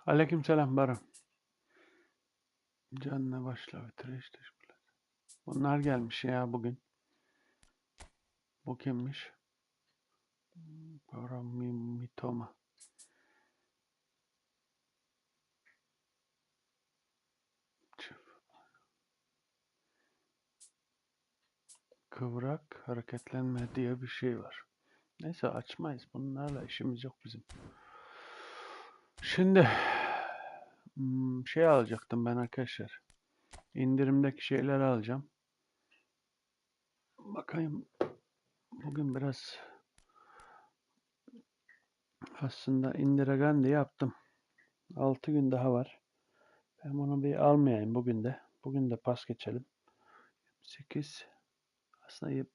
Aleykümselam Baran. Canına başla bitir işte. Bunlar gelmiş ya bugün. Bu kimmiş? Baran Mitoma. Kıvrak hareketlenme diye bir şey var. Neyse açmayız. Bunlarla işimiz yok bizim. Şimdi şey alacaktım ben arkadaşlar. İndirimdeki şeyleri alacağım. Bakayım. Bugün biraz aslında indiragandi yaptım. 6 gün daha var. Ben bunu bir almayayım bugün de. Bugün de pas geçelim. 8. Aslında iyi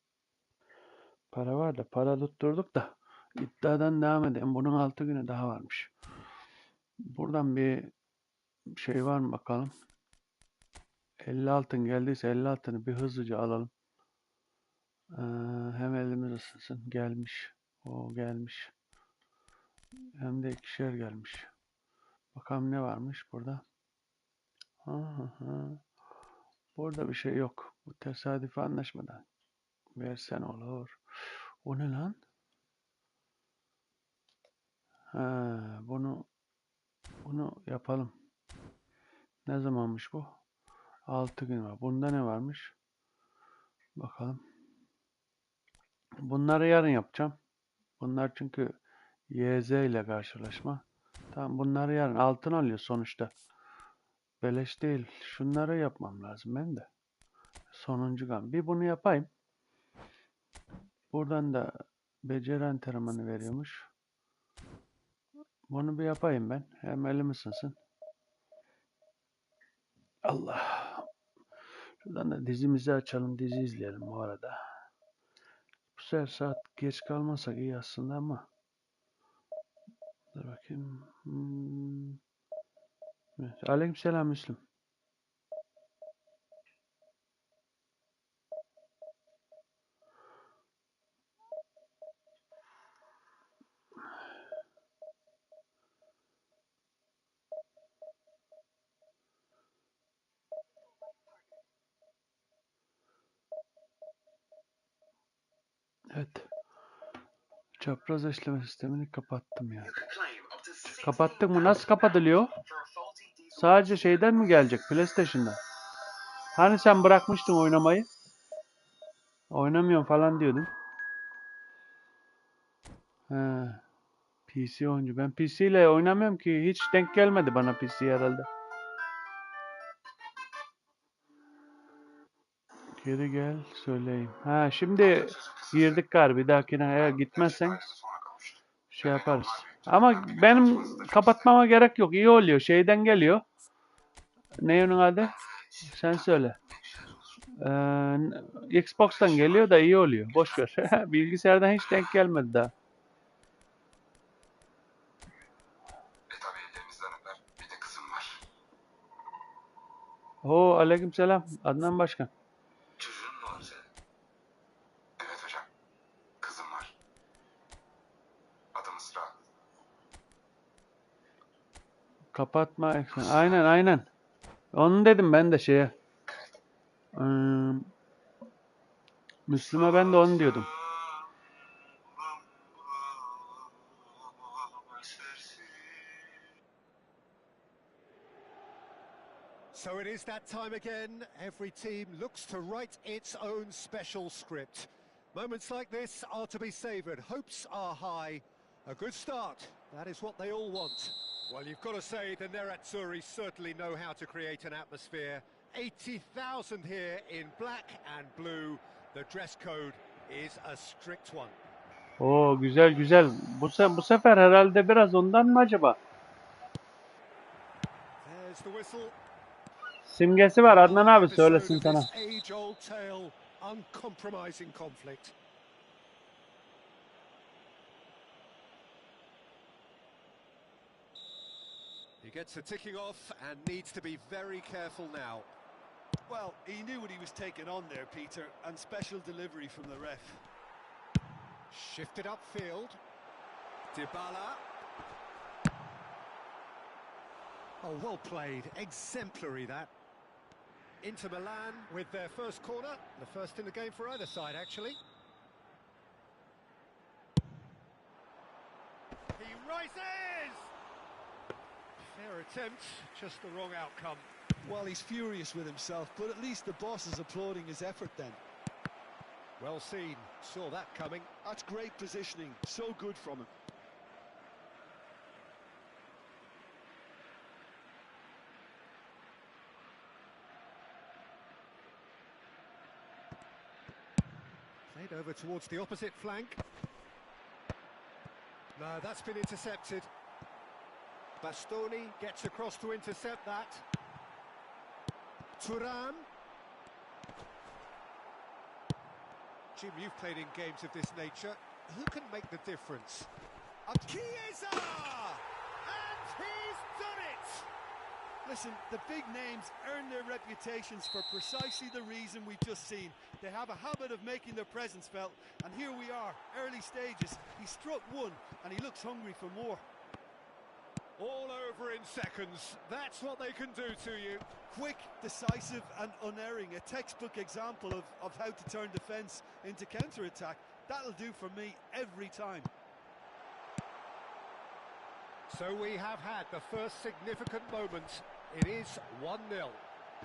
para var da para tutturduk da iddiadan devam edelim. Bunun 6 günü daha varmış. Buradan bir şey var mı bakalım. 50 altın geldiyse 50 altını bir hızlıca alalım. Hem elimiz ısınsın. Gelmiş. O gelmiş. Hem de ikişer gelmiş. Bakalım ne varmış burada. Burada bir şey yok. Bu tesadüfi anlaşmadan. Versen olur. O ne lan? Bunu yapalım. Ne zamanmış bu? 6 gün var. Bunda ne varmış? Bakalım. Bunları yarın yapacağım. Bunlar çünkü YZ ile karşılaşma. Tamam bunları yarın. Altın alıyor sonuçta. Beleş değil. Şunları yapmam lazım ben de. Sonuncu gam. Bir bunu yapayım. Buradan da beceri antrenmanı veriyormuş. Bunu bir yapayım ben. Hem elim ısınsın. Allah. Şuradan da dizimizi açalım. Dizi izleyelim bu arada. Bu sefer saat geç kalmasak iyi aslında ama. Dur bakayım. Evet. Aleykümselam Müslüm. Evet. Çapraz eşleme sistemini kapattım yani. Kapattık mı? Nasıl kapatılıyor? Sadece şeyden mi gelecek? PlayStation'dan. Hani sen bırakmıştın oynamayı? Oynamıyorum falan diyordun. PC oyuncu. Ben PC ile oynamıyorum ki. Hiç denk gelmedi bana PC herhalde. Geri gel söyleyeyim. Şimdi girdik galiba. Bir dahakine eğer gitmezsen şey yaparız. Ama benim kapatmama gerek yok. İyi oluyor. Şeyden geliyor. Ne onun adı? Sen söyle. Xbox'tan geliyor da iyi oluyor. Boş ver. Bilgisayardan hiç denk gelmedi daha. Tabii elimizden öper. Bir de kızım var. Aleykümselam. Adnan Başkan. Çocuğun mu var senin? Evet hocam. Kızım var. Adı Mısra. Kapatma ekran. Aynen. Onu dedim ben de şeye. Müslüme ben de onu diyordum. So it is that time again. Every team looks to write its own special script. Moments like this are to be savoured. Hopes are high. A good start. That is what they all want. Well, you've got to say the Nerazzurri certainly know how to create an atmosphere. 80,000 here in black and blue. The dress code is a strict one. Güzel. Bu sefer herhalde biraz ondan mı acaba? There's the whistle. Simgesi var Adnan abi Episode söylesin of sana. this age-old tale, uncompromising conflict. He gets the ticking off and needs to be very careful now. Well, he knew what he was taking on there, Peter, and special delivery from the ref. Shifted upfield. Dybala. Oh, well played. Exemplary, that. Inter Milan with their first corner. The first in the game for either side, actually. He rises! Fair attempt, just the wrong outcome. Well, he's furious with himself, but at least the boss is applauding his effort then. Well seen. Saw that coming. That's great positioning. So good from him. Played over towards the opposite flank. No, that's been intercepted. Bastoni gets across to intercept that. Thuram. Jim, you've played in games of this nature. Who can make the difference? Chiesa! And he's done it! Listen, the big names earn their reputations for precisely the reason we've just seen. They have a habit of making their presence felt, and here we are, early stages. He struck one, and he looks hungry for more. All over in seconds. That's what they can do to you. Quick, decisive and unerring. A textbook example of how to turn defence into counter-attack. That'll do for me every time. So we have had the first significant moment. It is 1-0.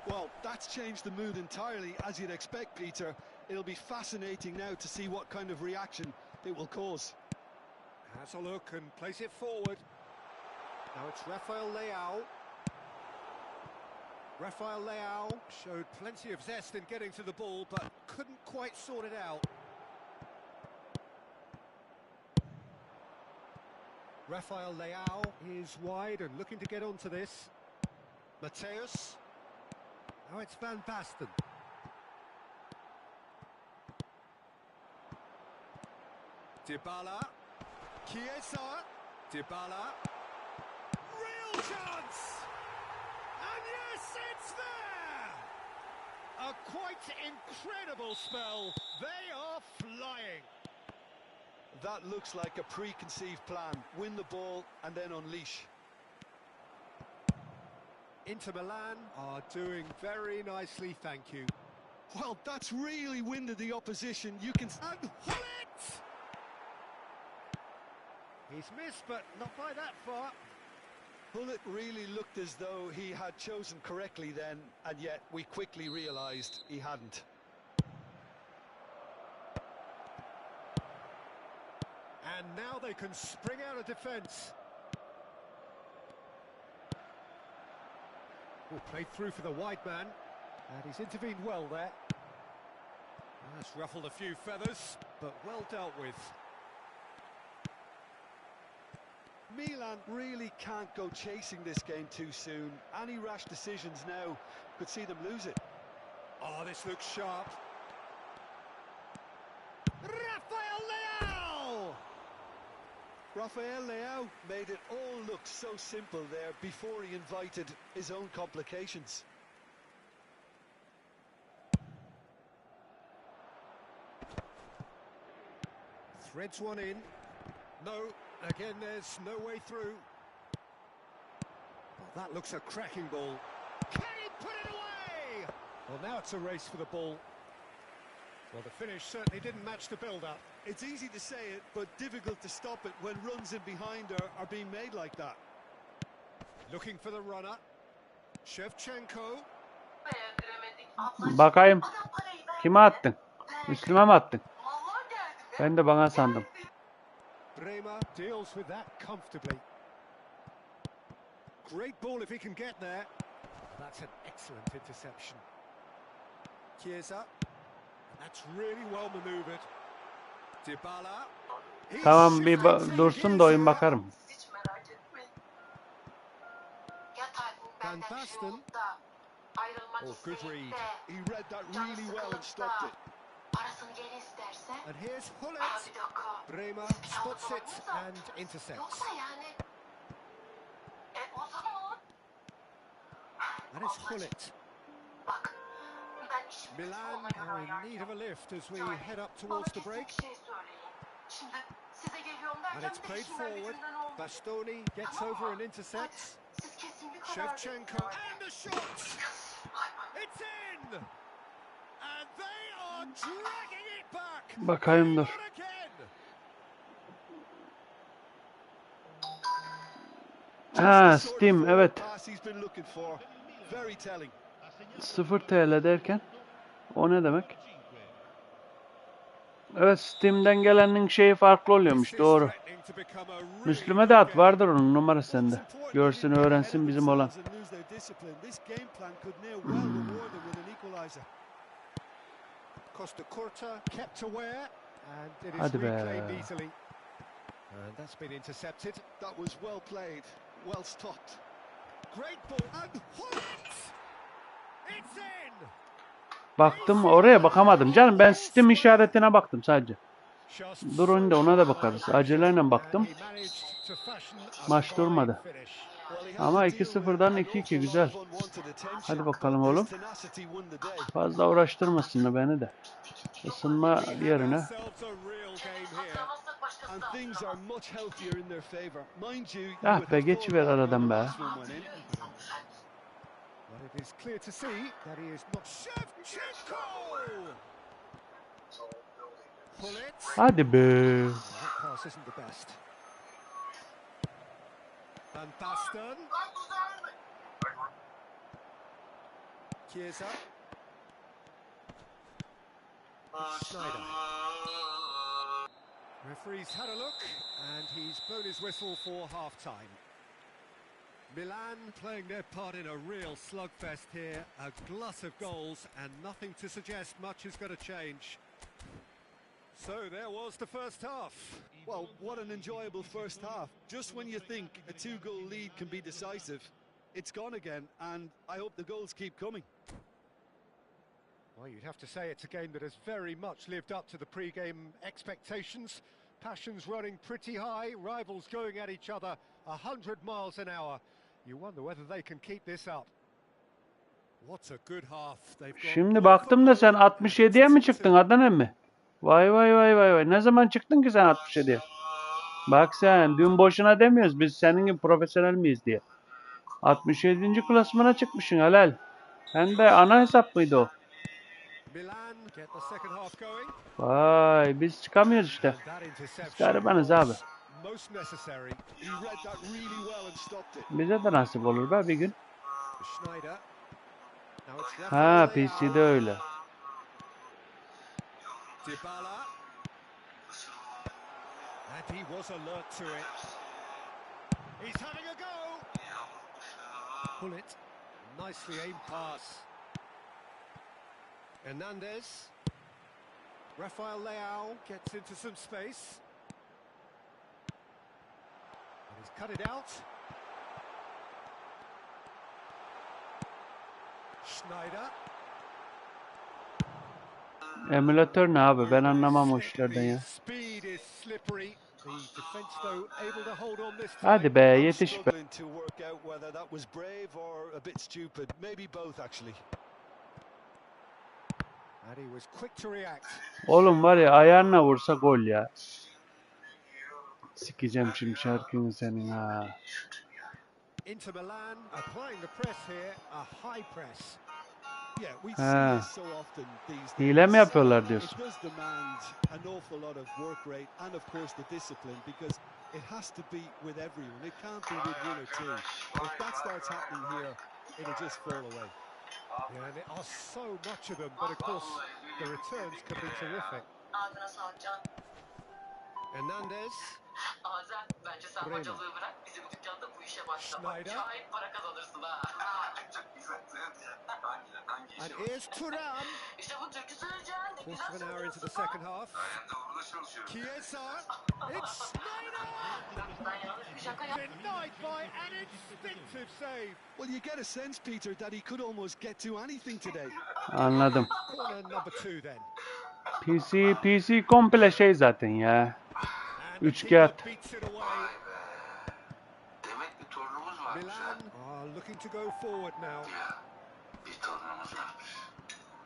Well, that's changed the mood entirely, as you'd expect, Peter. It'll be fascinating now to see what kind of reaction it will cause. Has a look and plays it forward. Now it's Rafael Leao. Rafael Leao showed plenty of zest in getting to the ball, but couldn't quite sort it out. Rafael Leao is wide and looking to get onto this. Mateus. Now it's Van Basten. Dybala. Chiesa! Dybala. Real chance! And yes, it's there! A quite incredible spell. They are flying. That looks like a preconceived plan. Win the ball and then unleash. Inter Milan are doing very nicely, thank you. Well, that's really winded the opposition. You can... And Hullet! He's missed, but not by that far. Hullet really looked as though he had chosen correctly then, and yet we quickly realised he hadn't. And now they can spring out of defence. Oh, played through for the wide man, and he's intervened well there. That's ruffled a few feathers, but well dealt with. Milan really can't go chasing this game too soon. Any rash decisions now could see them lose it. Oh, this looks sharp. Rafael Leao! Rafael Leao made it all look so simple there before he invited his own complications. Threads one in. No, again there's no way through. Oh, that looks a cracking ball. Can he put it away? Well, now it's a race for the ball. Well, the finish certainly didn't match the build-up. It's easy to say it, but difficult to stop it when runs in behind are being made like that. Looking for the runner. Shevchenko. Bakayım. Kime attın? Müslüme mi attın? Ben de bana sandım. Bremer deals with that comfortably. Great ball if he can get there. That's an excellent interception. Chiesa. That's really well manoeuvred. Dybala. Tamam dursun da oyun bakarım. Van Basten. Oh, good read. He read that really well and stopped it. And here's Hullet. Bremer spots it and intercepts. And it's Hullet. Milan are in need of a lift as we head up towards the break. And it's played forward. Bastoni gets over and intercepts. Shevchenko and the shot! It's in! And they are dragging it back! Bakayım dur. Not again! Ha, Steam, evet. Pass he's been looking for. Very telling. 0 TL derken o ne demek? Evet, Steam'den gelenin şeyi farklı oluyormuş, doğru. Müslüme de at, vardır onun numarası sende. Görsün, öğrensin bizim olan. Hadi be. And that's been intercepted. That was well played, well stopped. Great ball and Hullet! It's in! Baktım, oraya bakamadım canım. Ben Steam işaretine baktım sadece. Durun da ona da bakarız. Aceleyle baktım. Maç durmadı. Ama 2-0'dan 2-2 güzel. Hadi bakalım oğlum. Fazla uğraştırmasın beni de. Isınma yerine. Ah be, geçiver aradan be. Hadi be. Van Basten. Chiesa. Schneider. Referee's had a look and he's blown his whistle for half-time. Milan playing their part in a real slugfest here, a glut of goals and nothing to suggest much is going to change. So there was the first half. Well, what an enjoyable first half. Just when you think a 2-goal lead can be decisive, it's gone again, and I hope the goals keep coming. Well, you'd have to say it's a game that has very much lived up to the pre-game expectations. Passions running pretty high, rivals going at each other 100 miles an hour. You wonder whether they can keep this up. What a good half they've got. Şimdi baktım da sen 67'ye mi çıktın Adnan emmi? Vay vay vay vay vay. Ne zaman çıktın ki sen 67'ye? Bak sen, dün boşuna demiyoruz biz senin gibi profesyonel miyiz diye. 67. klasmana çıkmışsın helal. Hem de ana hesap mıydı o? Vay, biz çıkamıyoruz işte. Biz garibanız abi. Bize de nasip olur be bir gün. Ha, PC'de öyle. And he was alert to it. He's having a go. Hullet, nicely aimed pass. Hernandez. Rafael Leao gets into some space. And he's cut it out. Schneider. Emülatör ne abi? Ben anlamam o işlerden ya. Hadi be, yetiş be. Oğlum var ya, ayağınla vursa gol ya. Sikeceğim şimdi şarkını senin ha. Ha. Hile mi yapıyorlar diyorsun? Yeah, and there are so much of them, but of course the returns can be terrific. Hernandez. Azen bence sen Bremen. hocalığı bırak bizim dükkanda bu işe başla. Bak Schneider. şahit para kazanırsın ha. Çok güzel. Hangi And işi? here's Thuram. İşte bu türkü söyleyeceksin. Ne güzel Quarter of an hour into the söylüyorsun. second half. Sayende uğurda çalışıyorum. Chiesa. It's Schneider. Ben yanlış bir şaka yaptım. Denied by an instinctive save. Well, you get a sense, Peter, that he could almost get to anything today. Anladım. Corner number 2 then. PC komple şey zaten ya. And the Üçkağıt. keeper beats it Vay away. be. Demek bir torunumuz varmış ha. Milan are looking to go forward now. Ya bir torunumuz varmış.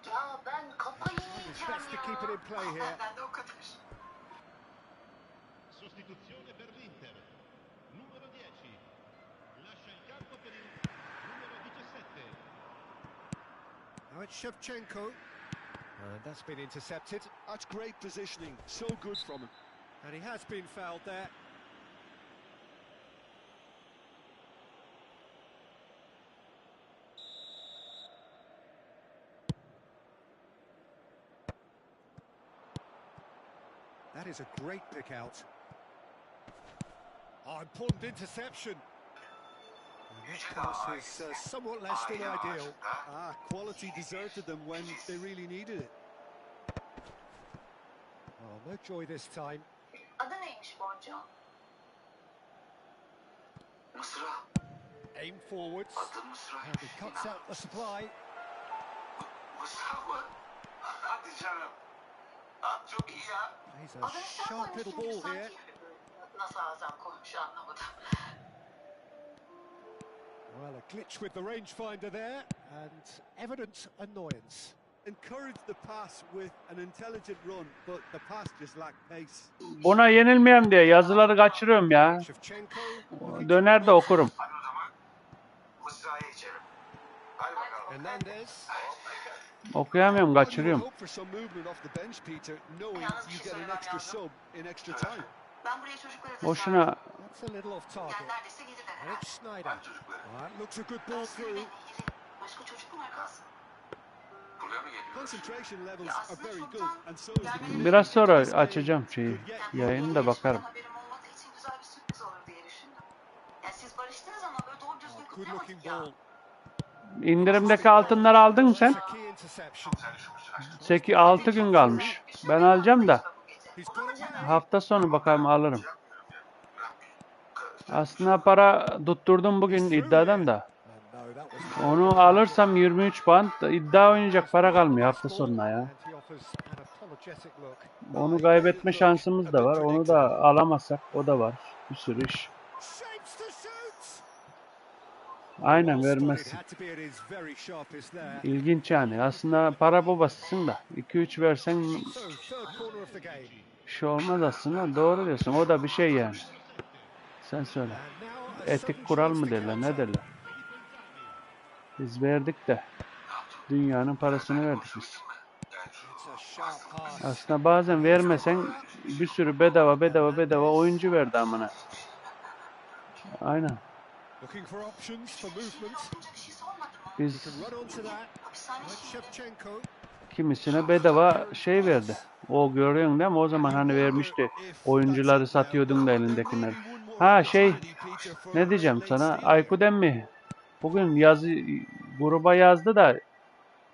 Ya ben kafayı It's yiyeceğim best to keep it ya. in play here. Ben de o kadar. Sostituzione per l'Inter. Numero 10. Lascia il campo per il numero 17. Now it's Shevchenko. And that's been intercepted. That's great positioning. So good from him. And he has been fouled there. That is a great pick out. Oh, important interception. And that pass is somewhat less than ideal. Ah, quality deserted them when they really needed it. Oh, no joy this time. Adı neymiş Boncu? Mısra. Aim forwards. Adı Mısra. And he cuts out the supply. Mısra mı? Hadi canım. At çok iyi ya. He's a Adını sen sharp little koymuşsun ball gibi here. sanki. Nasıl Azen koymuş anlamadım. Well, a glitch with the rangefinder there, and evident annoyance. Encouraged the pass with an intelligent run, but the pass just lacked pace. Buna yenilmeyeyim diye yazıları kaçırıyorum ya. Shevchenko. Döner de okurum. Hadi o zaman Mısra'yı içelim. Hadi bakalım. Hernandez. Okuyamıyorum, kaçırıyorum. Hope for some movement off the bench, Peter, knowing you get an extra sub in extra time. Ben buraya çocukları Boşuna That's a little off target. Yani neredeyse gelir And herhalde. it's Schneider. Hadi çocuklar. That looks a good ball through. Başka çocuk mu var kalsın? Buraya mı geliyoruz? Concentration levels Ya are aslında very çoktan good, and so is the gelmeleri biraz sonra This game açacağım şeyi. could yet Yayını da bakarım. Haberim olmadığı için güzel bir sürpriz olur diye düşündüm. Ya siz barıştınız ama böyle doğru düzgün Oh, good looking kutlayamadık ya. ball. İndirimdeki altınları aldın mı sen? That's a key interception. Sen şu açtın. 6 gün kalmış. Ben alacağım da He's got away. hafta sonu bakalım alırım. Aslında para tutturdum bugün iddiadan da. And no, that was Onu alırsam 23 puan iddia oynayacak para kalmıyor hafta sonuna ya. And he offers an apologetic look. Onu kaybetme şansımız da var. Onu da alamazsak o da var. Bir sürü iş. Shapes to shoot. Aynen Well spotted, vermezsin. had to be at his very sharpest there. İlginç yani. Aslında para babasısın da 2-3 versen So, third corner of the game. bir şey olmaz aslında. Doğru diyorsun. O da bir şey yani. Sen söyle. And now a Etik sudden kural chance mı to derler? Ne counter. derler? Biz verdik de dünyanın parasını verdik biz. It's a sharp pass. Aslında bazen vermesen bir sürü bedava oyuncu verdi amına. Aynen. Looking for options for movement. Yapınca bir şey sormadım ama. Biz Can run onto that. Hapishane Like Shevchenko. kimisine bedava şey verdi. O görüyorsun değil mi? O zaman hani vermişti. Oyuncuları satıyordun da elindekileri. Ha şey, ne diyeceğim sana? Aykuden mi? Bugün gruba yazdı da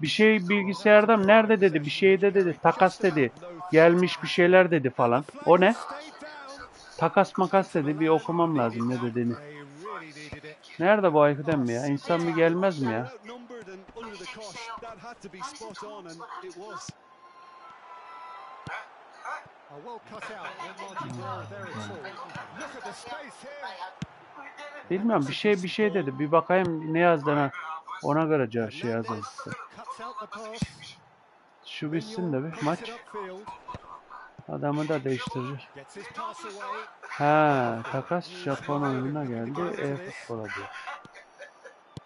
bir şey bilgisayardan nerede dedi, bir şeyde dedi, takas dedi, gelmiş bir şeyler dedi falan. O ne? Stayed down. Takas makas dedi, bir okumam lazım ne dediğini. They really needed it. Nerede bu Aykuden mi ya? İnsan bir gelmez mi ya? Outnumbered and under the cost. That had to be spot on, and it was. A well cut out. No margin there at all. Look at the space here. Bilmiyorum, bir şey dedi. Bir bakayım ne yazdığına. Ona göre şey yazacağız size. Cuts out the pass. Şu bitsin de bir maç. Gets it upfield. Adamı da değiştirecek. Gets his pass away. Ha, takas Japon oyununa geldi. Efootball'a diyor.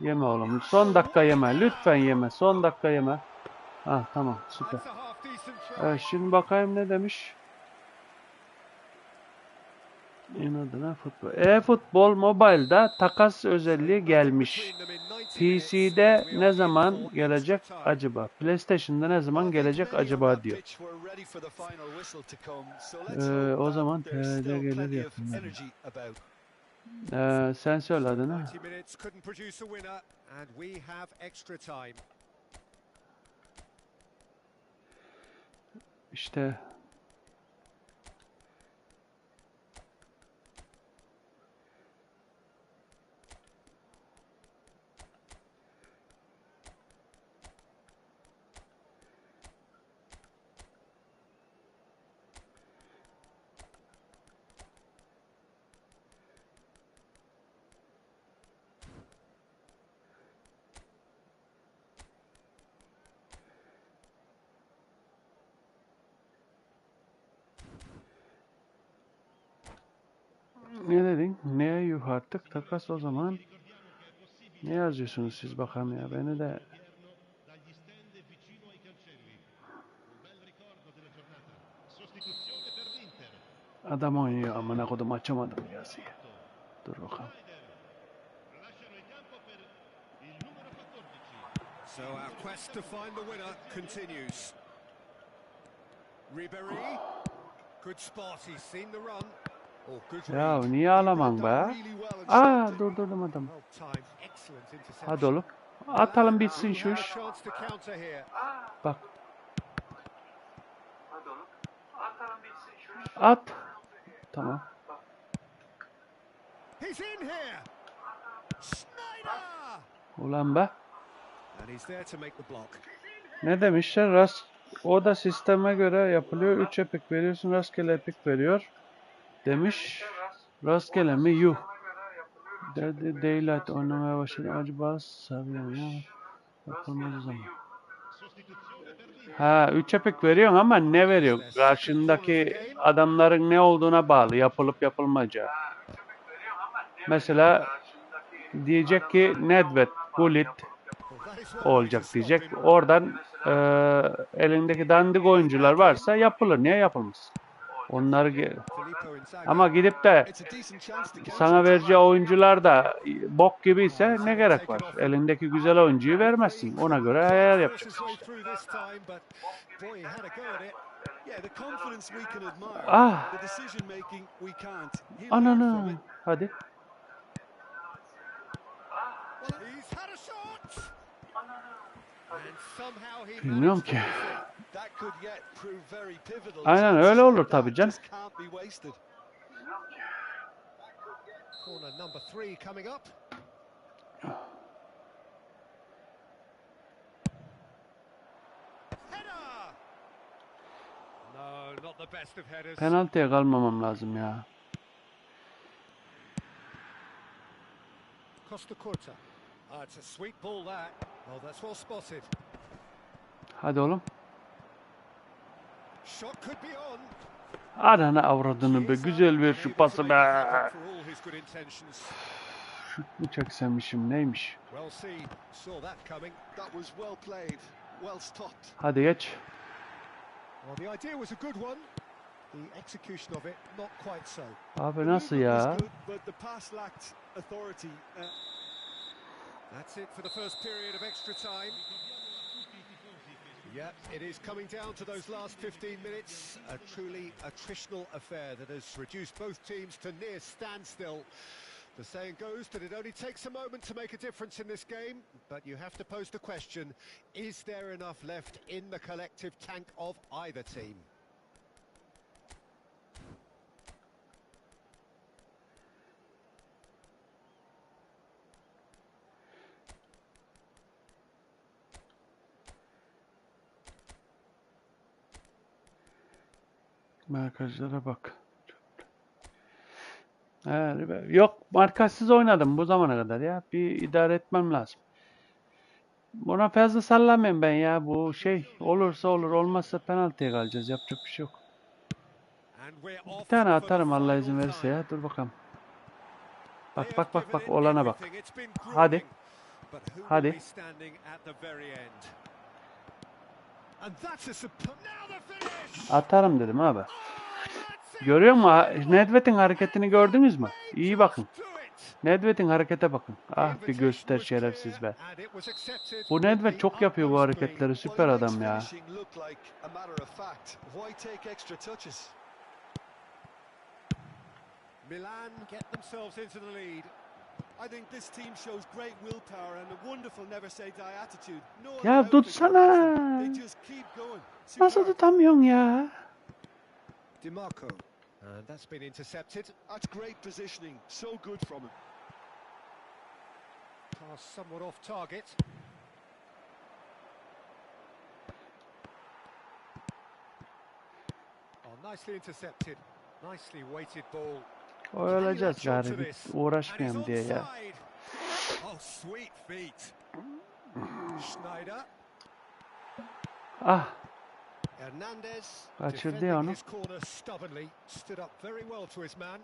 Yeme oğlum. Son dakika yeme. Lütfen yeme. Son dakika yeme. Ha tamam, süper. That's a half decent throw. Evet, şimdi bakayım ne demiş. İnadına futbol. Efootball Mobile'da takas özelliği gelmiş. PC'de ne zaman gelecek acaba? PlayStation'da ne zaman gelecek acaba diyor. O zaman TR'de gelir yakında. Sen söyle adını. İşte ne dedin? Neye yuh artık? Takas o zaman. Ne yazıyorsunuz siz bakalım ya? Beni de dagli stand vicino ai cancelli. Un bel ricordo della giornata. Sostituzione per l'Inter. adam oynuyor amına kodum açamadım yazıyı. Dur bakalım. Lasciano il campo per il numero 14. So our quest to find the winner continues. Ribery, good spot. He's seen the run. Oh, good Ya read. niye ağlaman be? Durdurdum adamı. Well timed, excellent interception. Hadi oğlum. Atalım bitsin şu Now a iş. chance to counter here. Bak. At. Tamam. He's in here. Snyder! Ulan be. And he's there to make the block. Ne demişler? O da sisteme göre yapılıyor. 3 epik veriyorsun. Rastgele epik veriyor. Demiş. Rastgele mi? Yuh. Dedi Daylight oynamaya başladı. Acaba sarıyor ya. Yapılmaz o zaman. Ha 3 epik veriyorsun ama ne veriyor? Karşındaki adamların ne olduğuna bağlı. Yapılıp yapılmayacağı. Mesela diyecek ki Nedved, Gullit olacak diyecek. Oradan elindeki dandik oyuncular varsa yapılır. Niye yapılmaz? Onları ama gidip de sana vereceği oyuncular da bok gibiyse ne gerek var? Elindeki güzel oyuncuyu vermezsin. Ona göre ayar yapacaksın işte. Ah! Ananı! Hadi. Bilmiyorum ki. Aynen öyle olur tabii canım. Corner number 3 coming up. Header! No, not the best of headers. Penaltıya kalmamam lazım ya. Costa Curta. It's a sweet ball that. Oh, that's well spotted. Hadi oğlum. Shot could be on. Ananı avradını be. Güzel ver şu pası be. Şut mu çeksemişim neymiş? Hadi geç. Abi nasıl ya? That's it for the first period of extra time. Yeah, it is coming down to those last 15 minutes. A truly attritional affair that has reduced both teams to near standstill. The saying goes that it only takes a moment to make a difference in this game, but you have to pose the question, is there enough left in the collective tank of either team? Markajlara bak. Yok markajsız oynadım bu zamana kadar ya. Bir idare etmem lazım. Buna fazla sallamayayım ben ya. Bu şey olursa olur olmazsa penaltıya kalacağız. Yapacak bir şey yok. Bir tane atarım Allah izin verirse ya. Dur bakalım. Bak olana bak. Hadi. Hadi. Atarım dedim abi. Görüyor musun? Nedved'in hareketini gördünüz mü? İyi bakın. Nedved'in harekete bakın. Ah bir göster şerefsiz be. Bu Nedved çok yapıyor bu hareketleri. Süper adam ya. Milan get themselves into the lead. I think this team shows great willpower and a wonderful never say die attitude. No other Ya outfit can tutsana. match them. They just keep going. Nasıl Superb. tutamıyorsun ya? DiMarco. And that's been intercepted. That's great positioning. So good from him. Pass somewhat off target. Oh, nicely intercepted. Nicely weighted ball. Oyalacağız gari. Uğraşmayayım diye ya. Oh, sweet feet. Schneider. Ah. Hernandez. Kaçırdı ya onu. His corner stubbornly. Stood up very well to his man.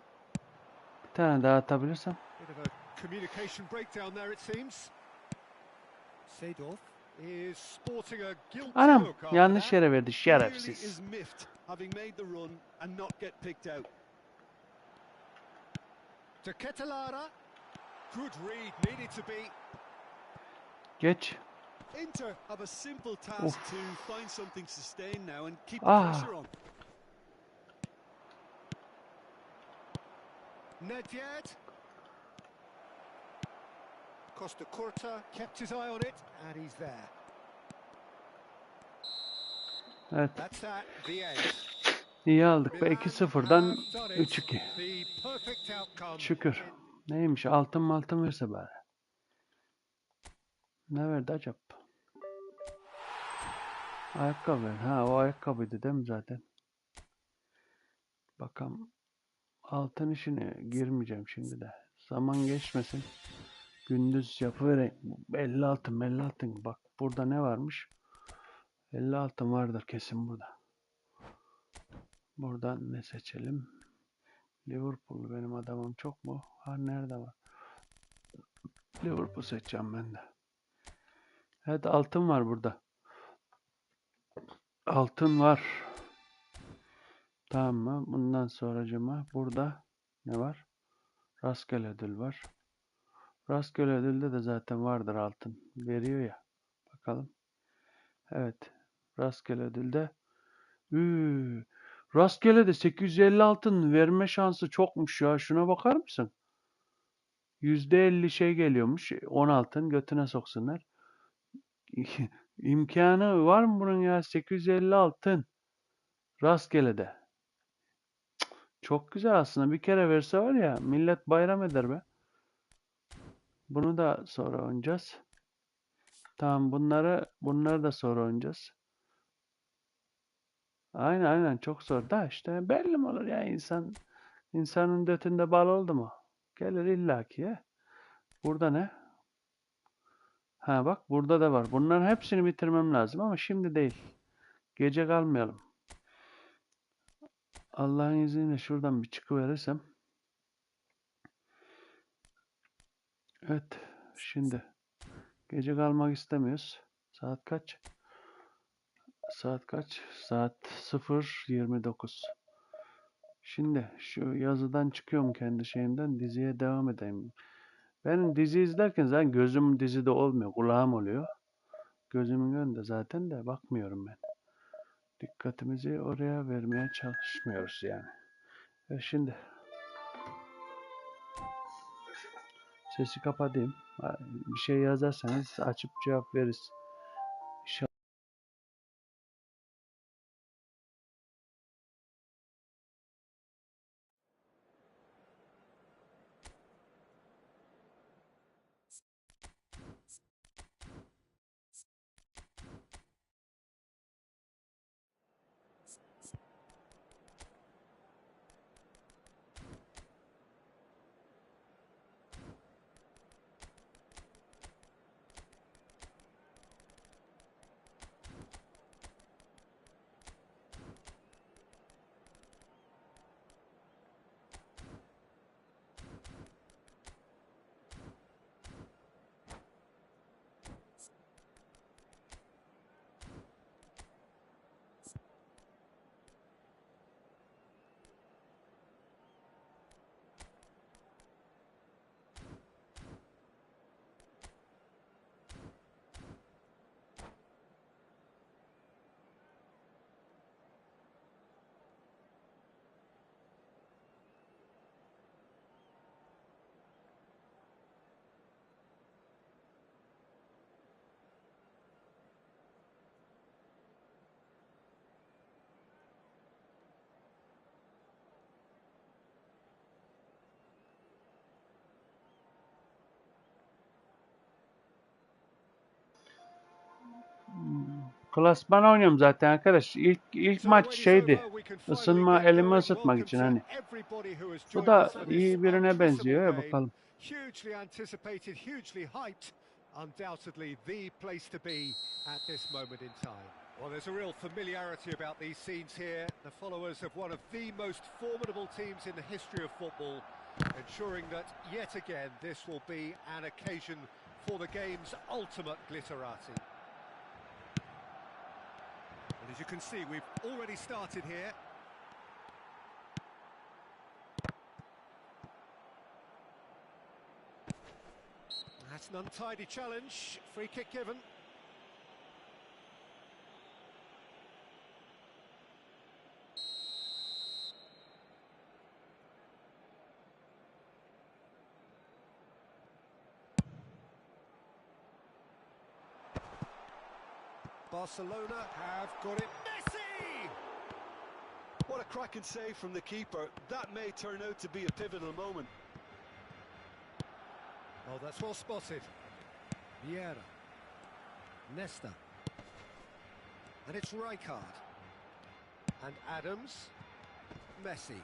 Bir tane daha atabilirsem. Bit of a communication breakdown there it seems. Seedorf is sporting a guilty Anam look after yanlış that. yere verdi Really şerefsiz. is miffed having made the run and not get picked out. To Ketelara. Good read, needed to be. Geç. Inter have a simple task Of. to find something sustained now and keep the Ah. pressure on. Nedved. Costa Curta kept his eye on it, and he's there. Evet. That's that, the end. İyi aldık ve Milan 2-0'dan have done it. 3-2. The perfect outcome. Şükür. Neymiş altın verse bari. Ne verdi acaba? Ayakkabı verdi. Ha o ayakkabıydı değil mi zaten? Bakalım. Altın işine girmeyeceğim şimdi de. Zaman geçmesin. Gündüz yapıvereyim. 50 altın. Bak burada ne varmış? 50 altın vardır kesin burada. Buradan ne seçelim? Liverpool benim adamım çok mu? Ha nerede var? Liverpool seçeceğim ben de. Evet altın var burada. Altın var. Tamam mı? Bundan sonracıma burada ne var? Rastgele ödül var. Rastgele ödülde de zaten vardır altın. Veriyor ya. Bakalım. Evet. Rastgele ödülde. Rastgele de 850 altın verme şansı çokmuş ya. Şuna bakar mısın? %50 şey geliyormuş. 10 altın götüne soksunlar. İmkanı var mı bunun ya? 850 altın. Rastgele de. Çok güzel aslında. Bir kere verse var ya millet bayram eder be. Bunu da sonra oynayacağız. Tamam bunları da sonra oynayacağız. Aynen çok zor da işte belli mi olur ya insanın götünde bal oldu mu? Gelir illaki ya. Burada ne? Ha bak burada da var. Bunların hepsini bitirmem lazım ama şimdi değil. Gece kalmayalım. Allah'ın izniyle şuradan bir çıkıverirsem. Evet. Şimdi. Gece kalmak istemiyoruz. Saat kaç? Saat 0:29. Şimdi şu yazıdan çıkıyorum kendi şeyimden. Diziye devam edeyim. Benim dizi izlerken zaten gözüm dizide olmuyor. Kulağım oluyor. Gözümün önünde zaten de bakmıyorum ben. Dikkatimizi oraya vermeye çalışmıyoruz yani. Ve şimdi sesi kapatayım. Bir şey yazarsanız açıp cevap veririz. Klasman oynuyorum zaten arkadaş. İlk So maç when it's şeydi. over, we can finally Isınma, get elimi going. ısıtmak Welcome için to hani. everybody who has Bu joined da us for this iyi birine unmissable benziyor ya, game. bakalım. Hugely anticipated, hugely hyped. Undoubtedly the place to be at this moment in time. Well, there's a real familiarity about these scenes here. The followers of one of the most formidable teams in the history of football, ensuring that yet again this will be an occasion for the game's ultimate glitterati. And as you can see, we've already started here. That's an untidy challenge. Free kick given. Barcelona have got it. Messi! What a cracking save from the keeper. That may turn out to be a pivotal moment. Oh, that's well spotted. Vieira. Nesta. And it's Rijkaard. And Adams. Messi.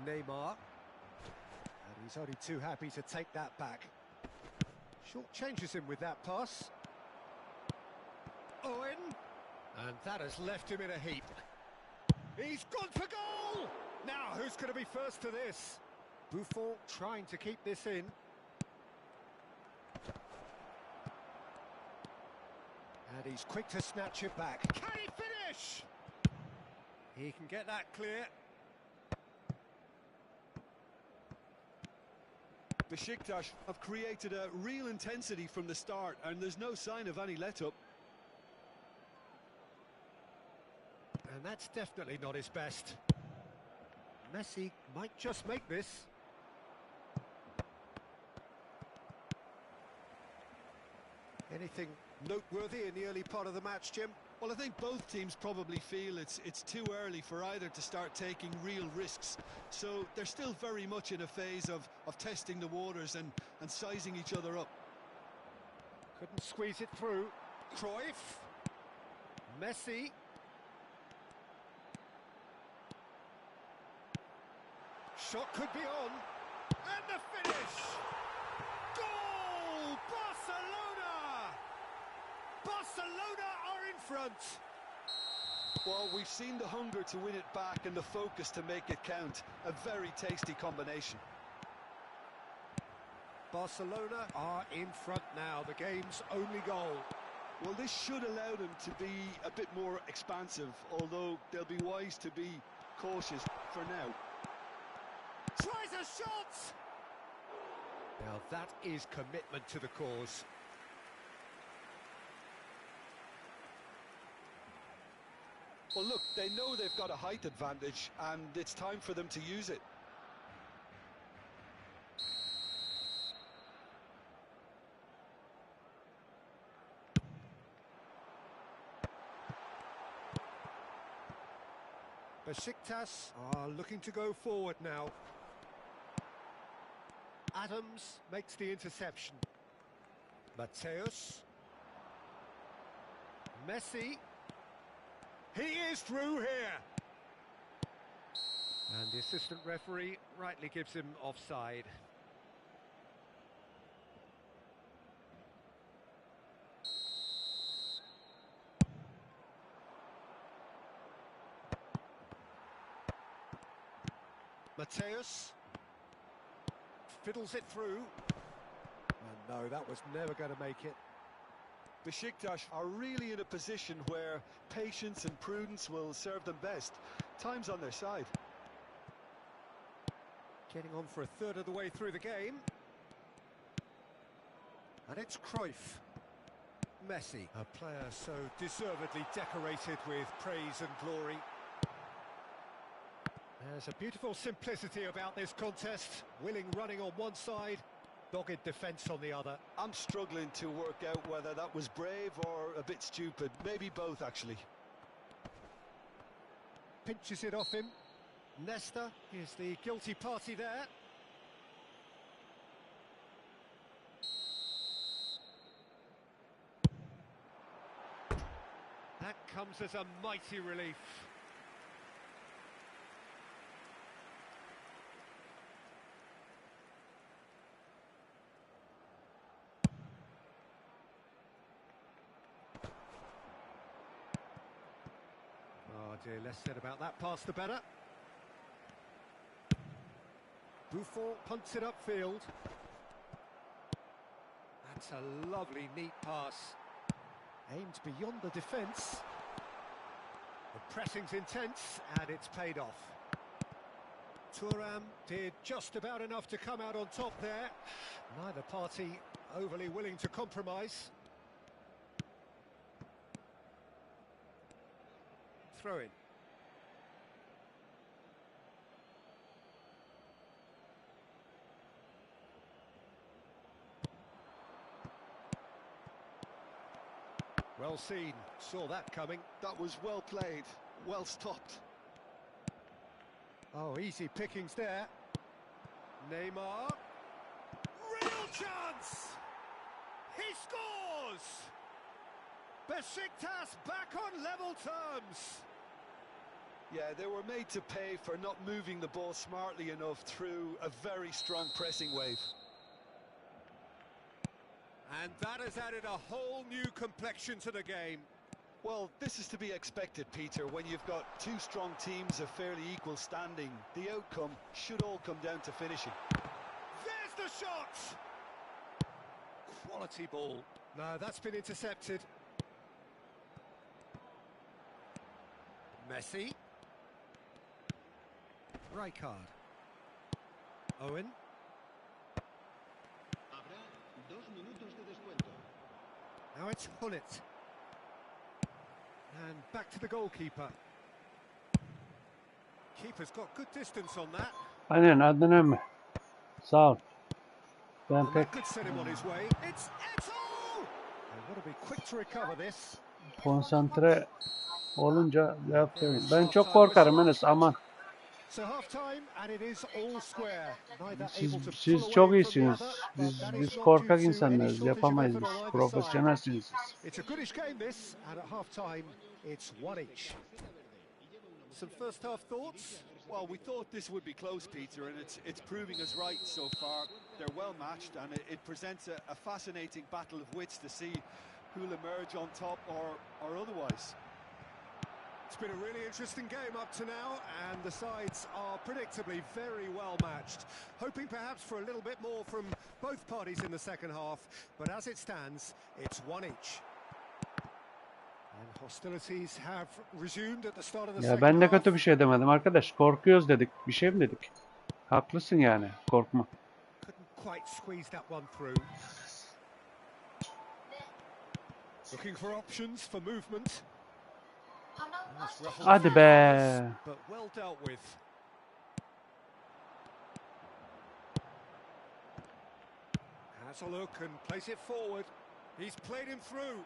Neymar. And he's only too happy to take that back. Short changes him with that pass. Owen. And that has left him in a heap. He's gone for goal! Now, who's going to be first to this? Buffon trying to keep this in. And he's quick to snatch it back. Can he finish? He can get that clear. Besiktas have created a real intensity from the start, and there's no sign of any let-up. And that's definitely not his best. Messi might just make this. Anything noteworthy in the early part of the match, Jim? Well, I think both teams probably feel it's too early for either to start taking real risks. So they're still very much in a phase of testing the waters and sizing each other up. Couldn't squeeze it through. Cruyff. Messi. Shot could be on. And the finish! Goal! Barcelona! Barcelona are in front. Well, we've seen the hunger to win it back and the focus to make it count. A very tasty combination. Barcelona are in front now, the game's only goal. Well, this should allow them to be a bit more expansive, although they'll be wise to be cautious for now. Tries a shot! Now that is commitment to the cause. Well, look, they know they've got a height advantage, and it's time for them to use it. Besiktas are looking to go forward now. Adams makes the interception. Mateus. Messi. He is through here. And the assistant referee rightly gives him offside. Mateus fiddles it through. And no, that was never going to make it. Besiktas are really in a position where patience and prudence will serve them best. Time's on their side. Getting on for a third of the way through the game. And it's Cruyff. Messi, a player so deservedly decorated with praise and glory. There's a beautiful simplicity about this contest. Willing running on one side, dogged defence on the other. I'm struggling to work out whether that was brave or a bit stupid. Maybe both, actually. Pinches it off him. Nesta is the guilty party there. That comes as a mighty relief. Oh dear, less said about that pass the better. Buffon punts it upfield. That's a lovely, neat pass. Aimed beyond the defence. The pressing's intense, and it's paid off. Thuram did just about enough to come out on top there. Neither party overly willing to compromise. Throw in. Well seen, saw that coming. That was well played, well stopped. Oh, easy pickings there. Neymar. Real chance! He scores! Besiktas back on level terms. Yeah, they were made to pay for not moving the ball smartly enough through a very strong pressing wave. And that has added a whole new complexion to the game. Well, this is to be expected, Peter. When you've got two strong teams of fairly equal standing, the outcome should all come down to finishing. There's the shot! Quality ball. No, that's been intercepted. Messi. Rijkaard. Owen. Habrá 2 minutos de descuento. Now it's Hullet. And back to the goalkeeper. Keeper's got good distance on that. Aynen, Adnan emmi. Sağ ol. Ben And pek that could set him on his way. It's Eto! They've got to be quick to recover this. konsantre olunca yapıyorum. Ben çok korkarım Enes, aman. So half time and it is all square. Neither Siz, able to siz pull çok away from the iyisiniz. other, but that Biz is not korkak due to any insanlarız. shortage of Yapamayız effort biz. on either side. Profesyonelsiniz siz. It's a goodish game this, and at half time it's 1 each. Some first half thoughts? Well, we thought this would be close, Peter, and it's proving us right so far. They're well matched, and it presents a fascinating battle of wits to see who'll emerge on top or otherwise. It's been a really interesting game up to now, and the sides are predictably very well matched. Hoping perhaps for a little bit more from both parties in the second half, but as it stands, it's 1 each. And hostilities have resumed at the start of the Ya second ben de half. kötü bir şey demedim arkadaş. Korkuyoruz dedik. Bir şey mi dedik? Haklısın yani. Korkma. Couldn't quite squeeze that one through. Looking for options for movement. Nice ruffled Hadi be. few, but well dealt with. Has a look and plays it forward. He's played him through,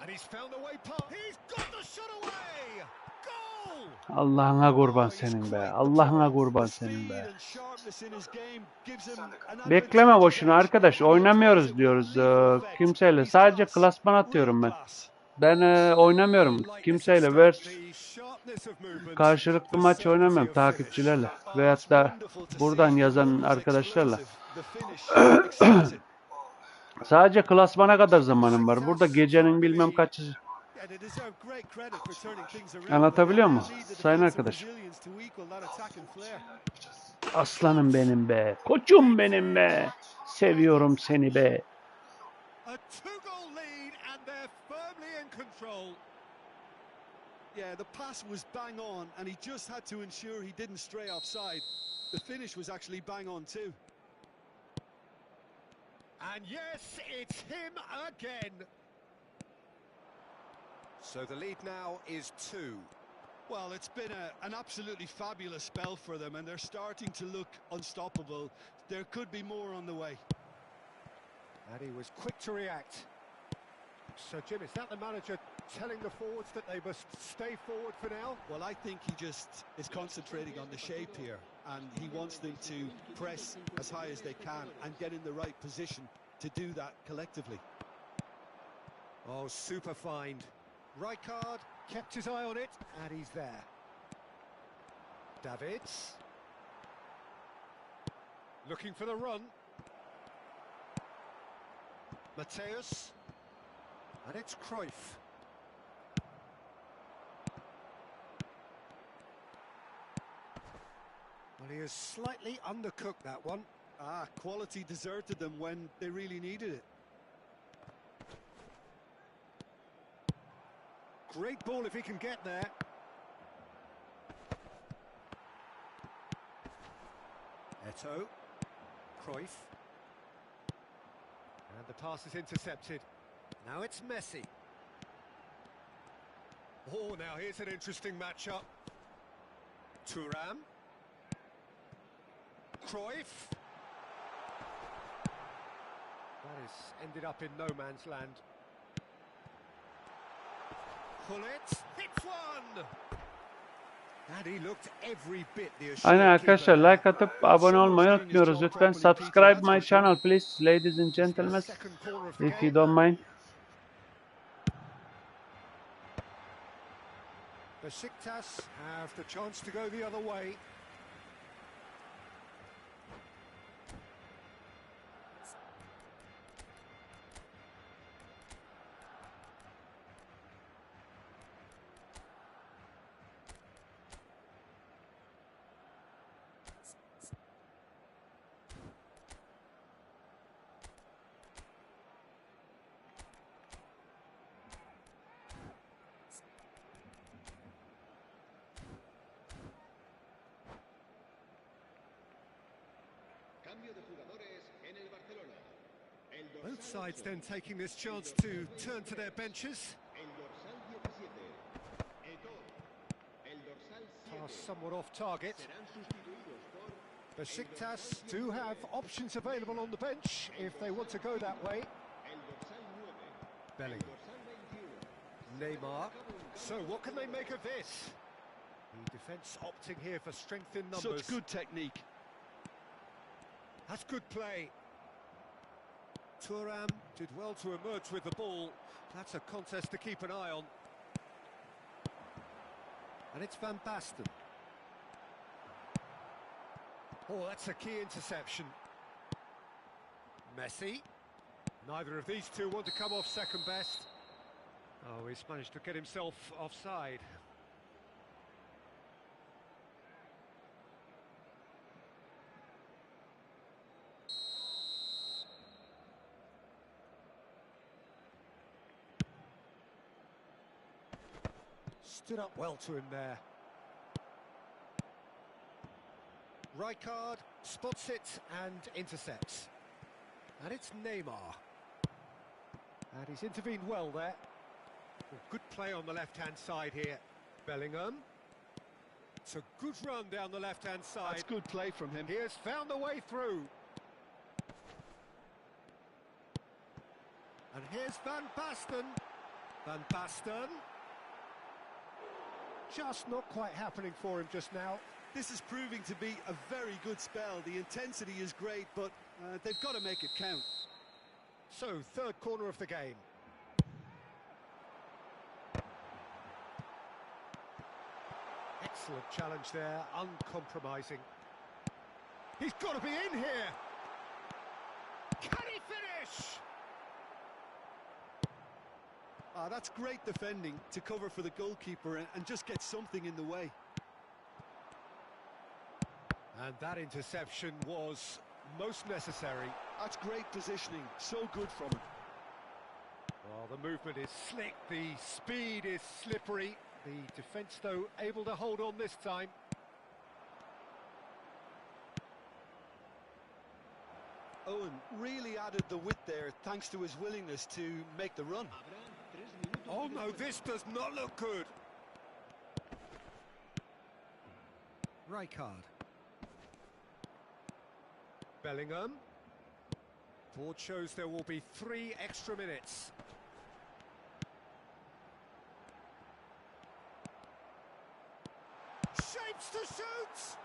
and he's found a way past. He's got the shot away. Goal! Allah'ına kurban senin be. Allah'ına kurban senin be. Bekleme boşuna arkadaş. Oynamıyoruz diyoruz kimseyle. Sadece klasman atıyorum ben. Ben oynamıyorum kimseyle. Karşılıklı maç oynamıyorum takipçilerle. Veyahut da buradan yazan arkadaşlarla. Sadece klasmana kadar zamanım var. Burada gecenin bilmem kaçı. Anlatabiliyor muyum sayın arkadaşım? Aslanım benim be. Koçum benim be. Seviyorum seni be. Yeah, the pass was bang on, and he just had to ensure he didn't stray offside. The finish was actually bang on too. And yes, it's him again. So the lead now is 2. Well, it's been an absolutely fabulous spell for them, and they're starting to look unstoppable. There could be more on the way. And he was quick to react. So, Jim, is that the manager telling the forwards that they must stay forward for now? Well, I think he just is concentrating on the shape here, and he wants them to press as high as they can and get in the right position to do that collectively. Oh, super find. Rijkaard Kept his eye on it, and he's there. Davids. Looking for the run. Mateus. And it's Cruyff. Well, he has slightly undercooked that one. Quality deserted them when they really needed it. Great ball if he can get there. Eto'o. Cruyff. And the pass is intercepted. Now it's Messi. Oh, now here's an interesting matchup. Thuram. Cruyff. That has ended up in no man's land. Hullet hits one. And he looked every bit the assured Aynen arkadaşlar, keeper. like atıp abone olmayı unutmuyoruz. Lütfen subscribe my channel please, ladies and gentlemen, Second corner of the if you game. don't mind. Besiktas have the chance to go the other way. Cambio de jugadores en el Barcelona. El Both dorsal sides 8, then taking this chance to turn to their benches. el dorsal 17. Eto'o. El dorsal 7. Pass somewhat off target. Serán sustituidos por Besiktas do have options available on the bench if they want to go that way. el dorsal 9. Bellingham. Dorsal 21. Neymar. So what can they make of this? The defence opting here for strength in numbers. Such good technique. That's good play. Thuram did well to emerge with the ball. That's a contest to keep an eye on. And it's Van Basten. Oh, that's a key interception. Messi. Neither of these two want to come off second best. Oh, he's managed to get himself offside. Stood up well to him there. Rijkaard spots it and intercepts. And it's Neymar. And he's intervened well there. Well, good play on the left-hand side here. Bellingham. It's a good run down the left-hand side. That's good play from him. He has found a way through. And here's Van Basten. Van Basten. Just not quite happening for him just now. This is proving to be a very good spell. The intensity is great, but they've got to make it count. So, third corner of the game. Excellent challenge there, uncompromising. He's got to be in here. Can he finish? That's great defending to cover for the goalkeeper and just get something in the way. And that interception was most necessary. That's great positioning, so good from him. Well, the movement is slick, the speed is slippery. The defence, though, able to hold on this time. Owen really added the width there thanks to his willingness to make the run. Oh no, this does not look good. Rijkaard. Bellingham. Board shows there will be 3 extra minutes. Shapes to shoot.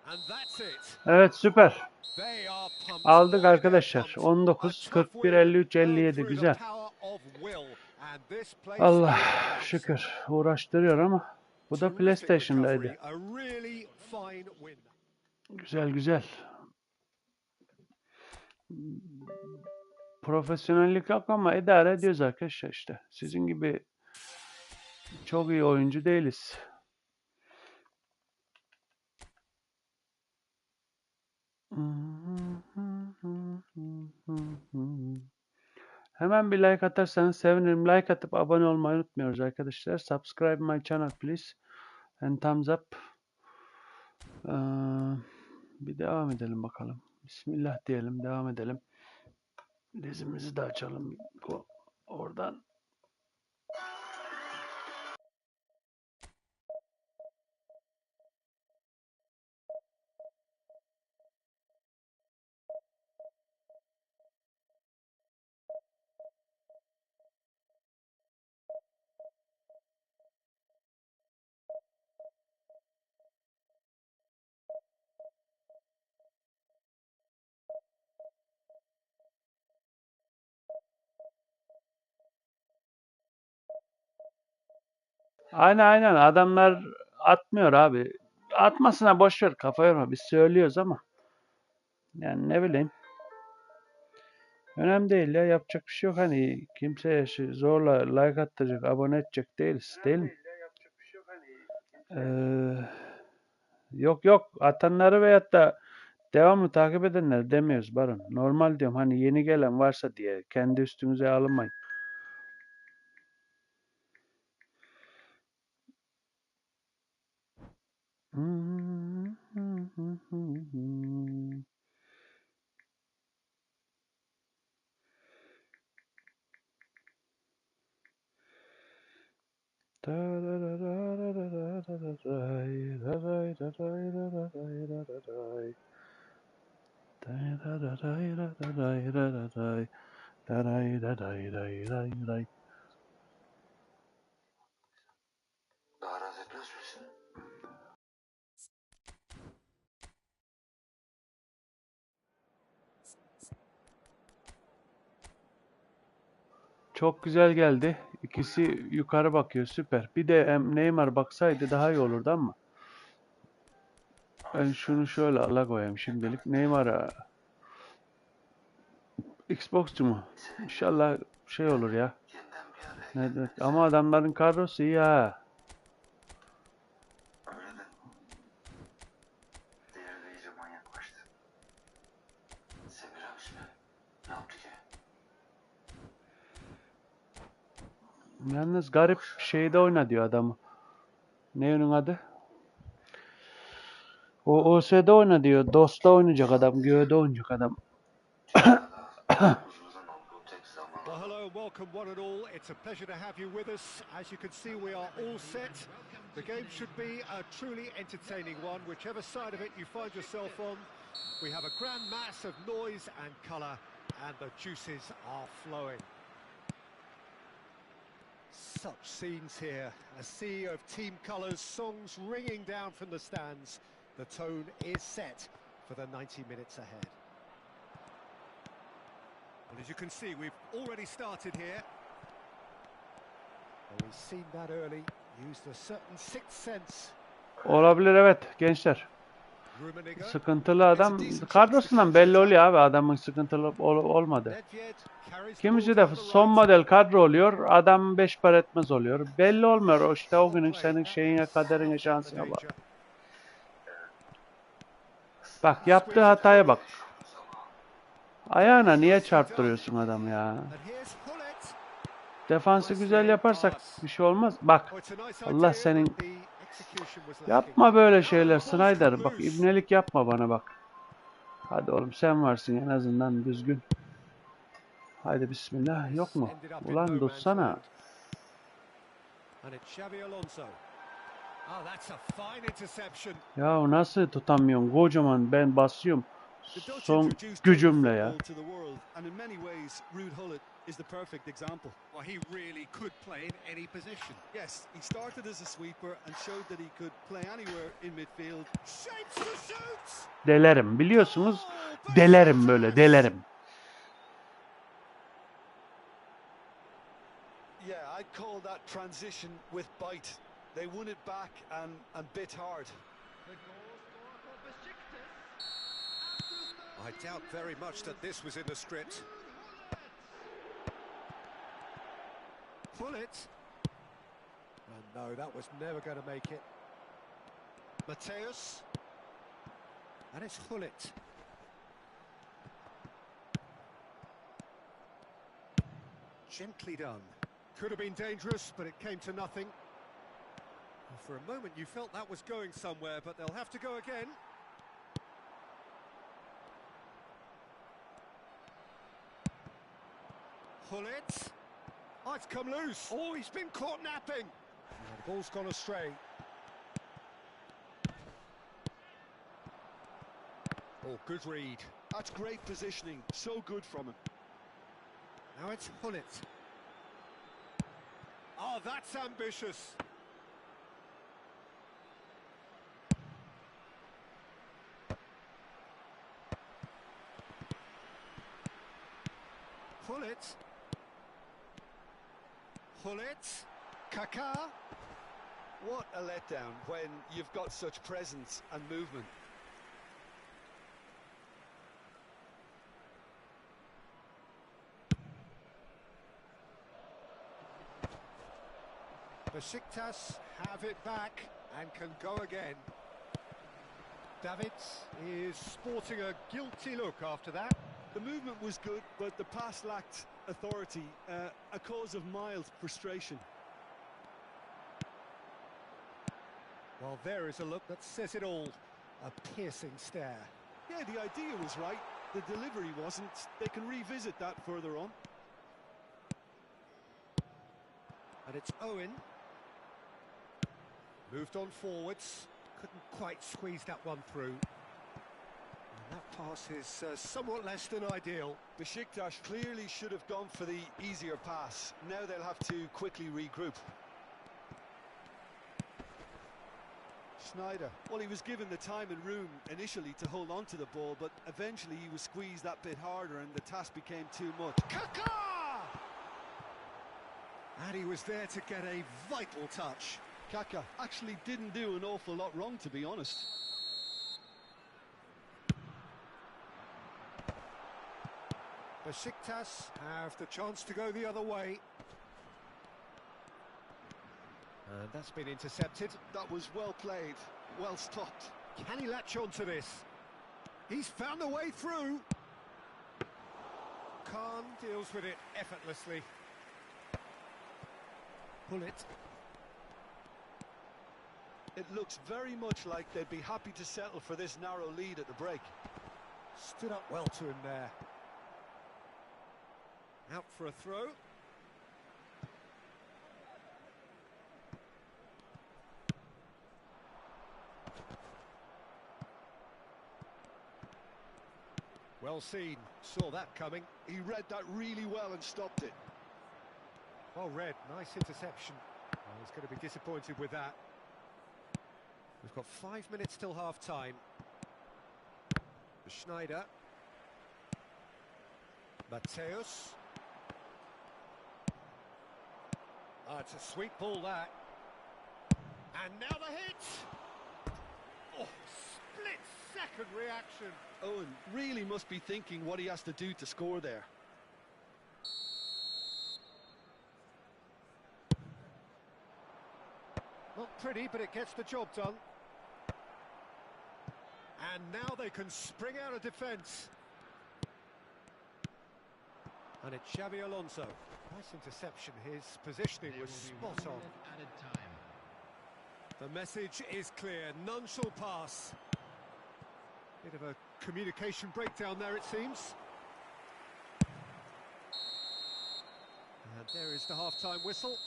And that's it. Evet, süper. They are pumped. Aldık arkadaşlar. 19, 41, 53, 57 güzel. And this place Allah is the house. şükür uğraştırıyor ama bu da Terrific PlayStation'daydı. recovery, a really fine win. Güzel güzel. Profesyonellik yok ama idare ediyoruz arkadaşlar işte. Sizin gibi çok iyi oyuncu değiliz. Hemen bir like atarsanız sevinirim. Like atıp abone olmayı unutmuyoruz arkadaşlar. Subscribe my channel please. And thumbs up. Bir devam edelim bakalım. Bismillah diyelim. Devam edelim. Dizimizi de açalım. Oradan. Aynen adamlar atmıyor abi. Atmasına boş ver, kafa yorma. Biz söylüyoruz ama yani ne bileyim. Önemli değil ya, yapacak bir şey yok. Hani kimseye zorla like attıracak, abone edecek değiliz, değil mi? Yok atanları veyahut da devamlı takip edenleri demiyoruz Baron. Normal diyorum, hani yeni gelen varsa diye kendi üstünüze alınmayın. Daha rahat etmez misin? Çok güzel geldi. İkisi yukarı bakıyor, süper. Bir de Neymar baksaydı daha iyi olurdu ama. Ben şunu şöyle ala koyayım şimdilik. Neymar'a Xbox'cu mu? İnşallah şey olur ya. Yeniden bir araya Ne gelmek demek? Ama adamların kadrosu iyi ha. öyle de. Diğeri de iyice manyaklaştı. Semir abisi ne yaptı ki? Yalnız garip şeyde oyna diyor adamı. Ne onun adı? O OS'de oyna diyor. DOS'ta oynayacak adam. Göğde oynayacak adam. Dünyada huzurun olduğu tek zaman. Well, hello and welcome one and all. It's a pleasure to have you with us. As you can see, we are all set. The game should be a truly entertaining one, whichever side of it you find yourself on. We have a grand mass of noise and colour, and the juices are flowing. Such scenes here, a sea of team colours, songs ringing down from the stands. The tone is set for the 90 minutes ahead. Well, as you can see, we've already started here. And we've seen that early, used a certain sixth sense. Olabilir evet gençler. Rummenigge. Sıkıntılı adam. Kadrosundan belli oluyor abi adamın sıkıntılı olmadı. Nedved carries Kimisi ball de down the son right. model kadro oluyor. Adam 5 para etmez oluyor. Belli olmuyor. O işte o günün senin şeyine, kaderine, şansına bak. Bak yaptığı hataya bak. Ayağına niye çarptırıyorsun adamı ya? And here's Hullet. Defansı güzel yaparsak bir şey olmaz. Bak Oh, it's a nice Allah idea, senin but the execution was lacking. yapma böyle şeyler Snyder. Bak ibnelik yapma bana bak. Hadi oğlum sen varsın en azından düzgün. Haydi bismillah. Yok mu? Ended up in no Ulan man's tutsana. land. And it's Xavi Alonso. Oh, that's a fine interception. Ya nasıl tutamıyorum? Kocaman ben basıyorum. The Dutch Son introduced gücümle ya. football to the world, and in many ways, Ruud Gullit is the perfect example. Well, he really could play in any position. Yes, he started as a sweeper and showed that he could play anywhere in midfield. Shapes to shoot! Delerim biliyorsunuz. Delerim böyle delerim. Yeah, transition with bite. They won it back and bit hard. The goal scorer for Besiktas. I doubt very much that this was in the script. Pull it. And no, that was never going to make it. Mateus. And it's Hullet. Gently done. Could have been dangerous, but it came to nothing. For a moment you felt that was going somewhere, but they'll have to go again. Hullet. Oh, it's come loose. Oh, he's been caught napping. Oh, the ball's gone astray. Oh, good read. That's great positioning. So good from him. Now it's Hullet. Oh, that's ambitious. Hullet. Hullet. Kaká. What a letdown when you've got such presence and movement. Besiktas have it back and can go again. Davids is sporting a guilty look after that. The movement was good, but the pass lacked authority, a cause of mild frustration. Well, there is a look that says it all. A piercing stare. Yeah, the idea was right. The delivery wasn't. They can revisit that further on. And it's Owen. Moved on forwards. Couldn't quite squeeze that one through. And that pass is somewhat less than ideal. Besiktas clearly should have gone for the easier pass. Now they'll have to quickly regroup. Schneider. Well, he was given the time and room initially to hold on to the ball, but eventually he was squeezed that bit harder and the task became too much. Kaká! And he was there to get a vital touch. Kaká actually didn't do an awful lot wrong, to be honest. Besiktas have the chance to go the other way. And that's been intercepted. That was well played, well stopped. Can he latch on to this? He's found a way through. Khan deals with it effortlessly. Pull it. It looks very much like they'd be happy to settle for this narrow lead at the break. Stood up well to him there. Out for a throw. Well seen, saw that coming. He read that really well and stopped it. Well read, nice interception. Oh, he's going to be disappointed with that. We've got 5 minutes till half-time. Schneider. Mateus. Ah, it's a sweet ball, that. And now the hit! Oh, split-second reaction. Owen really must be thinking what he has to do to score there. Not pretty, but it gets the job done. And now they can spring out of defence. And it's Xabi Alonso. Nice interception. His positioning was spot on. Added time. The message is clear. None shall pass. Bit of a communication breakdown there, it seems. And there is the half-time whistle.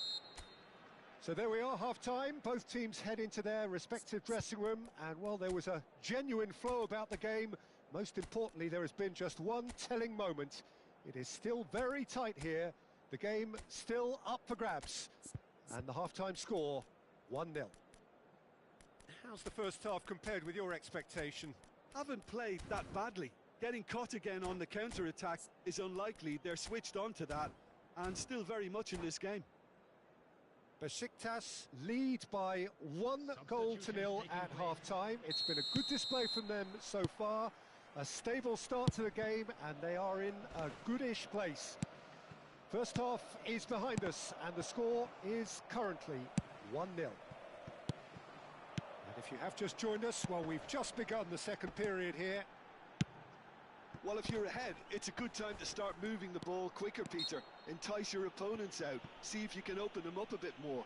So there we are, half-time. Both teams head into their respective dressing room. And while there was a genuine flow about the game, most importantly, there has been just one telling moment. It is still very tight here. The game still up for grabs. And the half-time score, 1-0. How's the first half compared with your expectation? Haven't played that badly. Getting caught again on the counter-attack is unlikely. They're switched on to that and still very much in this game. Besiktas lead by 1-0 at half-time. It's been a good display from them so far. A stable start to the game, and they are in a goodish place. First half is behind us, and the score is currently 1-0. And if you have just joined us, well, we've just begun the second period here. Well, if you're ahead, it's a good time to start moving the ball quicker, Peter. Entice your opponents out. See if you can open them up a bit more.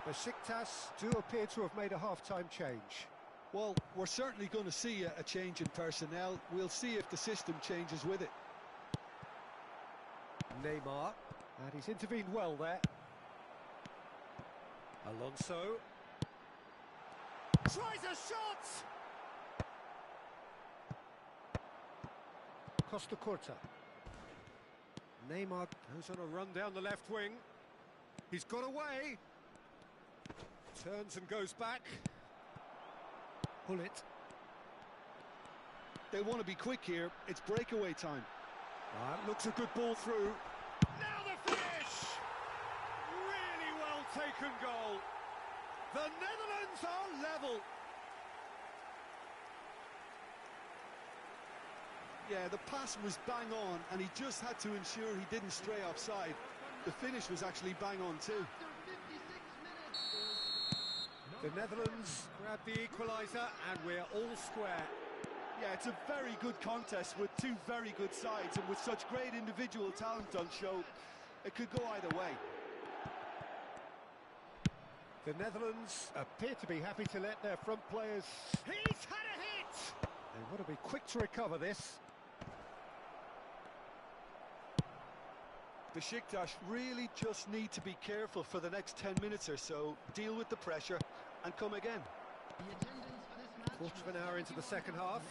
Besiktas do appear to have made a half-time change. Well, we're certainly going to see a change in personnel. We'll see if the system changes with it. Neymar, and he's intervened well there. Alonso tries a shot! Costa Curta. Neymar goes on a run down the left wing. He's got away. Turns and goes back. Pull it. They want to be quick here. It's breakaway time. Looks a good ball through. Now the finish! Really well taken goal. The Netherlands are level. Yeah, the pass was bang on, and he just had to ensure he didn't stray offside. The finish was actually bang on too. The Netherlands grab the equaliser, and we're all square. Yeah, it's a very good contest with two very good sides, and with such great individual talent on show, it could go either way. The Netherlands appear to be happy to let their front players... He's had a hit! They want to be quick to recover this. Besiktas really just need to be careful for the next 10 minutes or so, deal with the pressure, and come again. Quarter of an hour into the second half.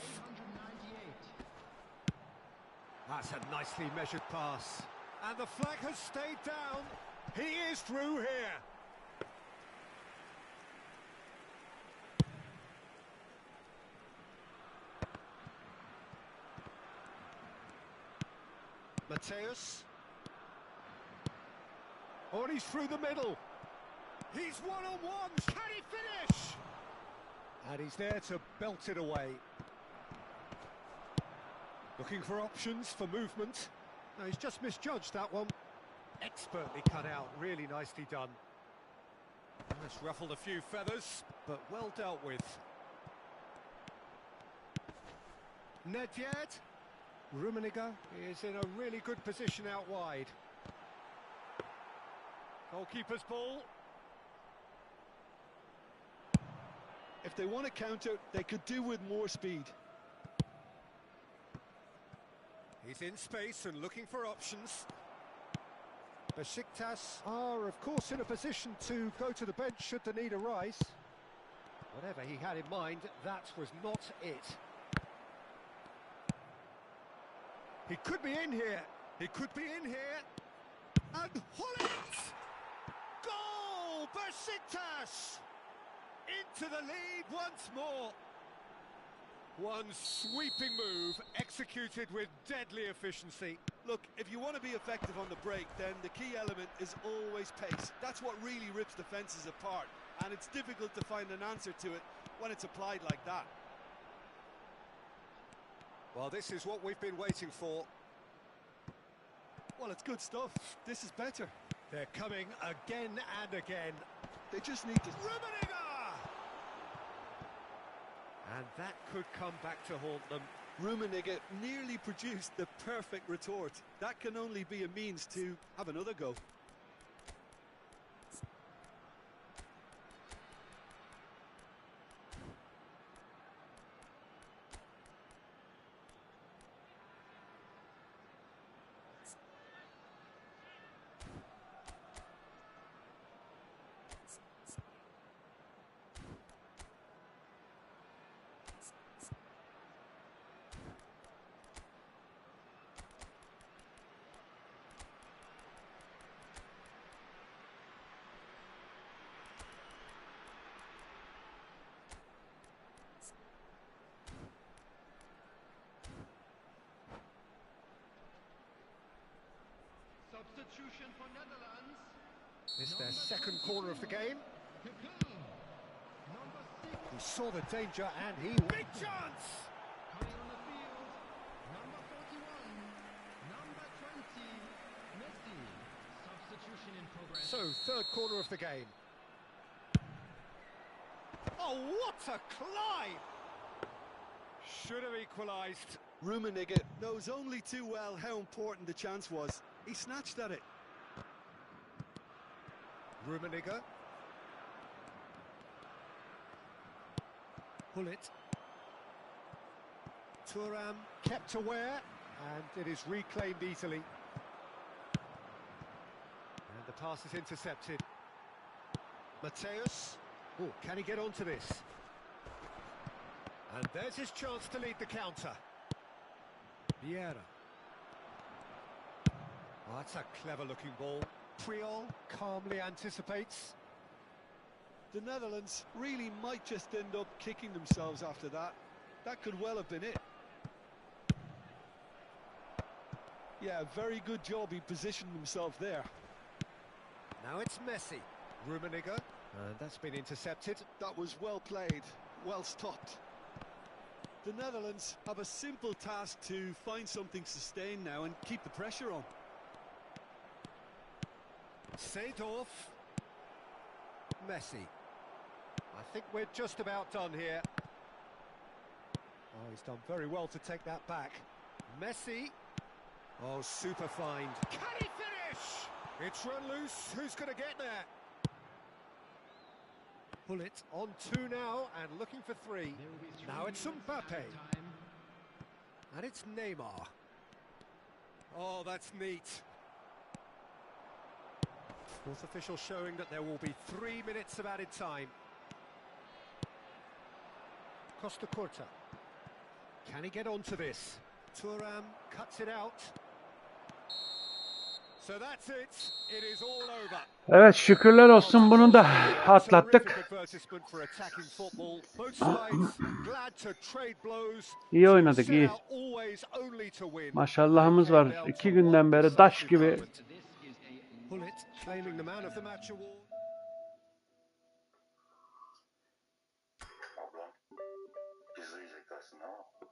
That's a nicely measured pass. And the flag has stayed down. He is through here. Mateus. Oh, and he's through the middle. He's one-on-one. Can he finish? And he's there to belt it away. Looking for options for movement. No, he's just misjudged that one. Expertly cut out. Really nicely done. That's ruffled a few feathers, but well dealt with. Nedved. Rummenigge is in a really good position out wide. Goalkeeper's ball. If they want to counter, they could do with more speed. He's in space and looking for options. Besiktas are, of course, in a position to go to the bench should the need arise. Whatever he had in mind, that was not it. He could be in here. He could be in here. And Hullet! Goal! Besiktas! Into the lead once more. One sweeping move, executed with deadly efficiency. Look, if you want to be effective on the break, then the key element is always pace. That's what really rips defences apart, and it's difficult to find an answer to it when it's applied like that. Well, this is what we've been waiting for. Well, it's good stuff. This is better. They're coming again and again. They just need to... Rummenigge! And that could come back to haunt them. Rummenigge nearly produced the perfect retort. That can only be a means to have another go. Substitution for Netherlands. It's their second corner of the game. Number 6 He saw the danger and he... Big chance! coming on the field. Number 41. Number 20. Messi. Substitution in progress. So, third corner of the game. Oh, what a climb! Should have equalised. Rummenigge knows only too well how important the chance was. He snatched at it. Rummenigge. Hullet. Thuram kept aware, and it is reclaimed easily. And the pass is intercepted. Mateus. Oh, can he get onto this? And there's his chance to lead the counter. Vieira. Oh, that's a clever-looking ball. Priol calmly anticipates. The Netherlands really might just end up kicking themselves after that. That could well have been it. Yeah, very good job he positioned himself there. Now it's Messi. Rummenigge. And that's been intercepted. That was well played, well stopped. The Netherlands have a simple task to find something sustained now and keep the pressure on. Seedorf. Messi. I think we're just about done here. Oh, he's done very well to take that back. Messi. Oh, super find. Can he finish? It's run loose. Who's going to get there? Bullet on 2 now and looking for 3. There will be 3 Now it's minutes Mbappe. added time. And it's Neymar. Oh, that's neat. Fourth official showing that there will be 3 minutes of added time. Costa Curta. Can he get onto this? Thuram cuts it out. So that's it. It is all over. Evet, şükürler olsun, bunu da atlattık. İyi oynadık, iyi. Maşallahımız var. 2 günden beri taş gibi.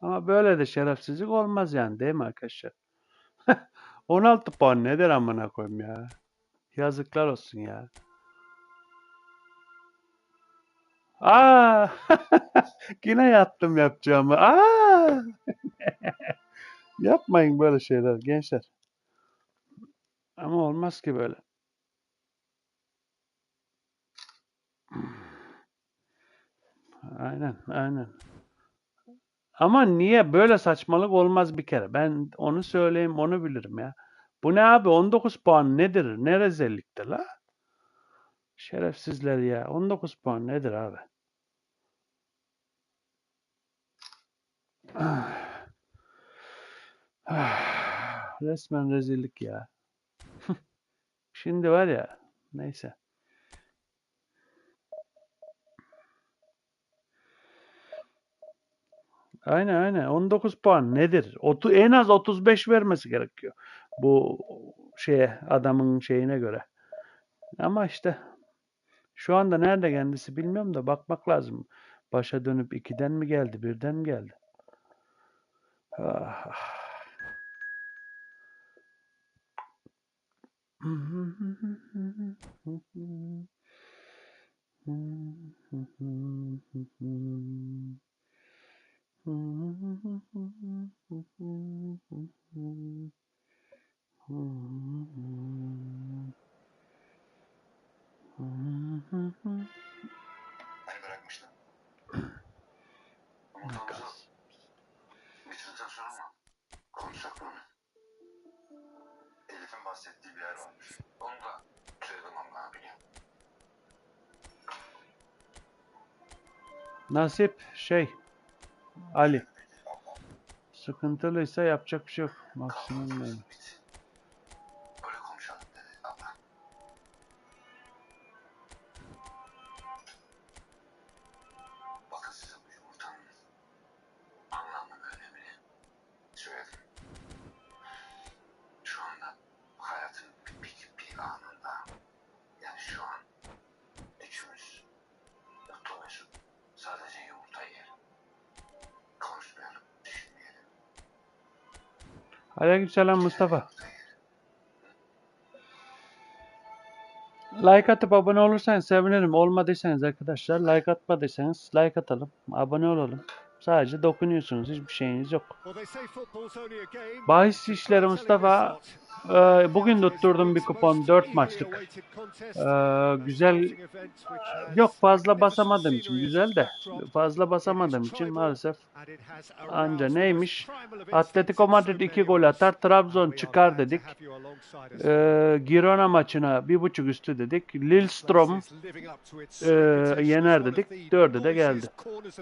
Ama böyle de şerefsizlik olmaz yani, değil mi arkadaşlar? 16 puan nedir amına koyayım ya. Yazıklar olsun ya. Aa! Yine yaptım yapacağımı. Aa! Yapmayın böyle şeyler gençler. Ama olmaz ki böyle. Aynen, aynen. Ama niye böyle saçmalık olmaz bir kere. Ben onu söyleyeyim, onu bilirim ya. Bu ne abi? 19 puan nedir? Ne rezilliktir la? Şerefsizler ya. 19 puan nedir abi? Resmen rezillik ya. Şimdi var ya. Neyse. Aynen aynen. 19 puan nedir? En az 35 vermesi gerekiyor. Bu adamın şeyine göre. Ama işte şu anda nerede kendisi bilmiyorum da bakmak lazım. Başa dönüp 2'den mi geldi, 1'den mi geldi? Ah. Hani bırakmıştım. Umurtamızı bitirdikten sonra mı konuşacak bunu? Elif'in bahsettiği bir yer varmış. Onu da söylemem abi ya. Nasip Ali. Sıkıntılıysa yapacak bir şey yok. Maksimum neyim? Öyle konuşalım dedi abla. Bakın size bu yumurtanın anlamını, önemini söyledim. Şu anda hayatın bitmiş Aleykümselam Mustafa. Like atıp abone olursanız sevinirim. Olmadıysanız arkadaşlar like atmadıysanız like atalım. Abone olalım. Sadece dokunuyorsunuz. Hiçbir şeyiniz yok. Bahis işleri Mustafa. Bugün tutturdum bir kupon 4 maçlık. Güzel. Yok fazla basamadığım için güzel de. Fazla basamadığım için maalesef anca neymiş? Atletico Madrid 2 gol atar. Trabzon çıkar dedik. Girona maçına 1.5 üstü dedik. Lillestrøm yener dedik. 4'e de geldi.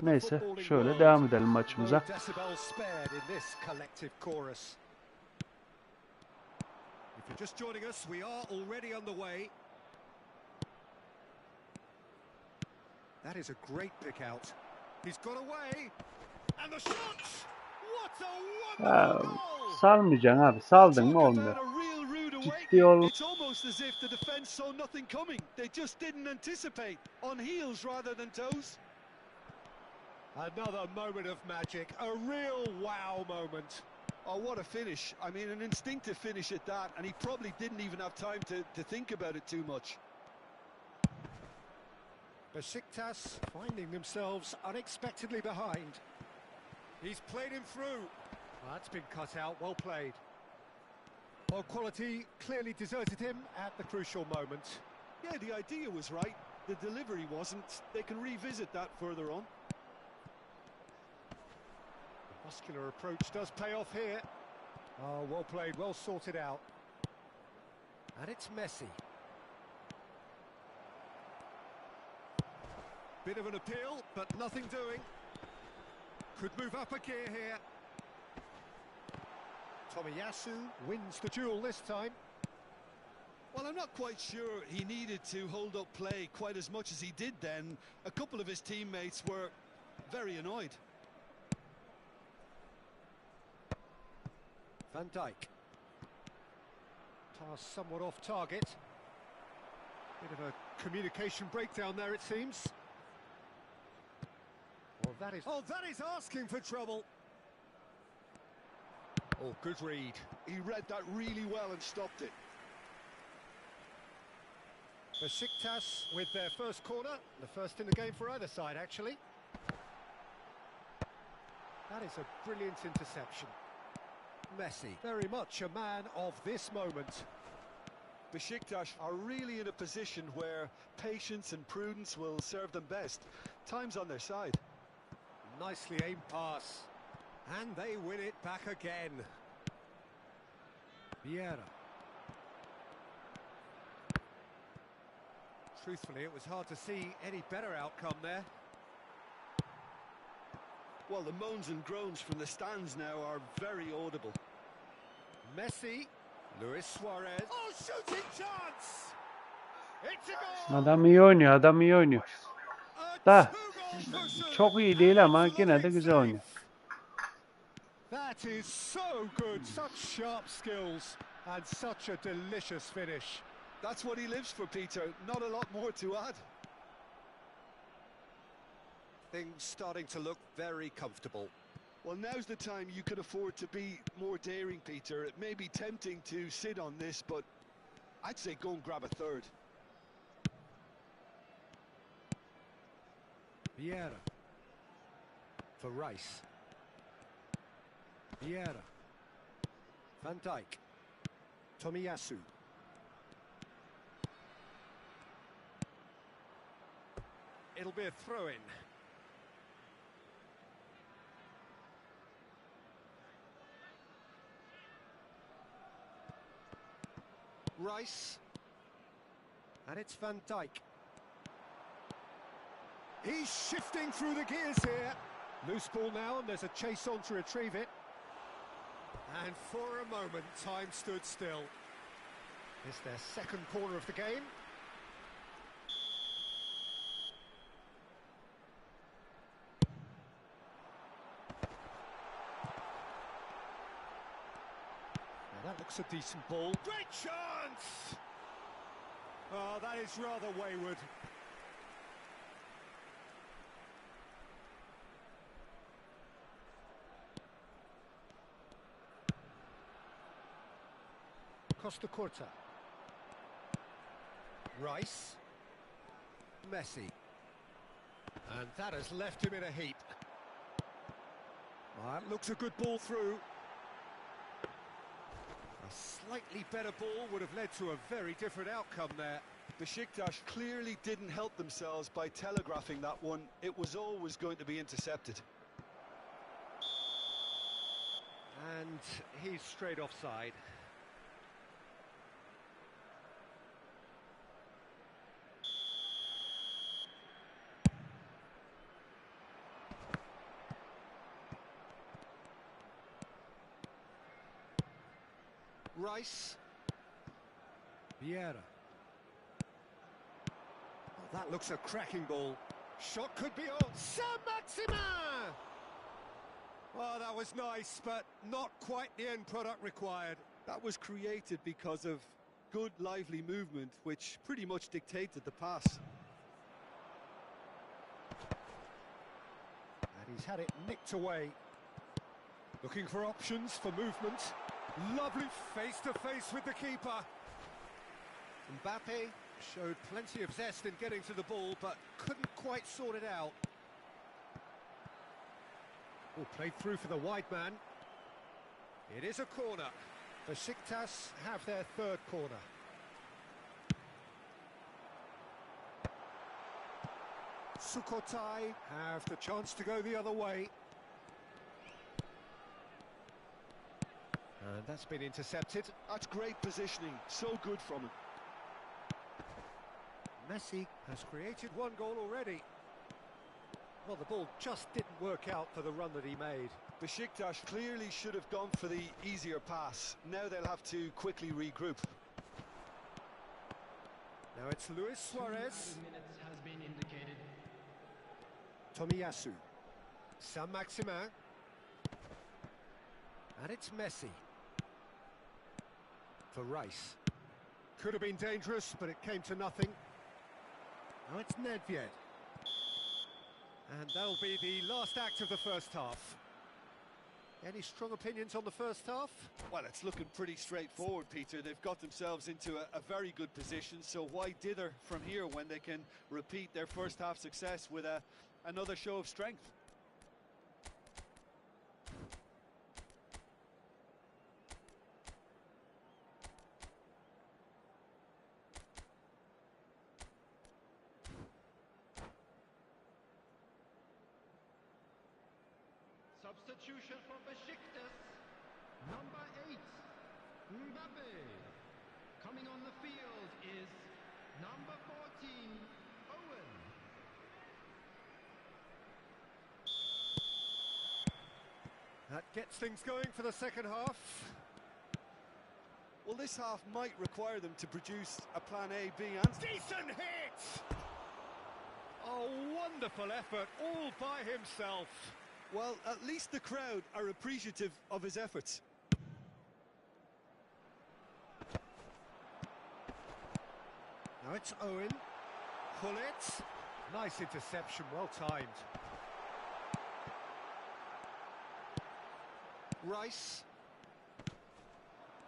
Neyse şöyle devam edelim maçımıza. That is a great pick out. He's got away. And the shot! What a wonderful goal! Salmayacaksın abi. Saldın mı olmuyor. Ciddi ol. It's almost as if the defense saw nothing coming. They just didn't anticipate. On heels rather than toes. Another moment of magic. A real wow moment. Oh, what a finish. I mean, an instinctive finish at that, and he probably didn't even have time to think about it too much. Besiktas finding themselves unexpectedly behind. He's played him through. Well, that's been cut out, well played. Well, quality clearly deserted him at the crucial moment. Yeah, the idea was right. The delivery wasn't. They can revisit that further on. The muscular approach does pay off here. Oh, well played, well sorted out. And it's Messi. Bit of an appeal, but nothing doing. Could move up a gear here. Tomiyasu wins the duel this time. Well, I'm not quite sure he needed to hold up play quite as much as he did then. A couple of his teammates were very annoyed. Van Dijk. Pass somewhat off target. Bit of a communication breakdown there, it seems. Well, that is asking for trouble. Oh, good read. He read that really well and stopped it. Besiktas with their first corner, the first in the game for either side, actually. That is a brilliant interception. Messi, very much a man of this moment. Besiktas are really in a position where patience and prudence will serve them best. Time's on their side. Nicely aimed pass. And they win it back again. Vieira. Truthfully, it was hard to see any better outcome there. Well, the moans and groans from the stands now are very audible. Messi. Luis Suarez. Oh, shooting chance! It's a goal! Adam iyi oynuyor. Adam iyi oynuyor. Da çok iyi değil ama yine de güzel oynuyor. That is so good. Such sharp skills and such a delicious finish. That's what he lives for, Peter. Not a lot more to add. Things starting to look very comfortable. Well, now's the time you can afford to be more daring, Peter. It may be tempting to sit on this, but I'd say go and grab a third. Vieira. For Rice. Vieira. Van Dijk. Tomiyasu. It'll be a throw-in. Rice. And it's Van Dijk. He's shifting through the gears here. Loose ball now, and there's a chase on to retrieve it. And for a moment, time stood still. It's their second corner of the game. Now that looks a decent ball. Great chance! Oh, that is rather wayward. Costa Curta. Rice. Messi. And that has left him in a heap. That looks a good ball through. A slightly better ball would have led to a very different outcome there. Besiktas clearly didn't help themselves by telegraphing that one. It was always going to be intercepted. And he's straight offside. Rice. Vieira. Oh, that looks a cracking ball. Shot could be on. Saint-Maximin! Oh, that was nice, but not quite the end product required. That was created because of good, lively movement, which pretty much dictated the pass. And he's had it nicked away. Looking for options for movement. Lovely face-to-face with the keeper. Mbappe showed plenty of zest in getting to the ball, but couldn't quite sort it out. Oh, played through for the wide man. It is a corner. Besiktas have their third corner. Sukhothai have the chance to go the other way. And that's been intercepted. That's great positioning, so good from him. Messi has created one goal already. Well, the ball just didn't work out for the run that he made. Besiktas clearly should have gone for the easier pass. Now they'll have to quickly regroup. Now it's Luis Suarez. 2 minutes has been indicated. Tomiyasu. Saint-Maximin. And it's Messi. For Rice. Could have been dangerous, but it came to nothing. Now it's Nedved. And that'll be the last act of the first half. Any strong opinions on the first half? Well, it's looking pretty straightforward, Peter. They've got themselves into a very good position, so why dither from here when they can repeat their first half success with another show of strength? Substitution for Besiktas. Number 8, Mbappe. Coming on the field is number 14, Owen. That gets things going for the second half. Well, this half might require them to produce a plan A, B and... Decent hit! Oh, wonderful effort, all by himself. Well, at least the crowd are appreciative of his efforts. Now it's Owen. Pull it. Nice interception, well timed. Rice.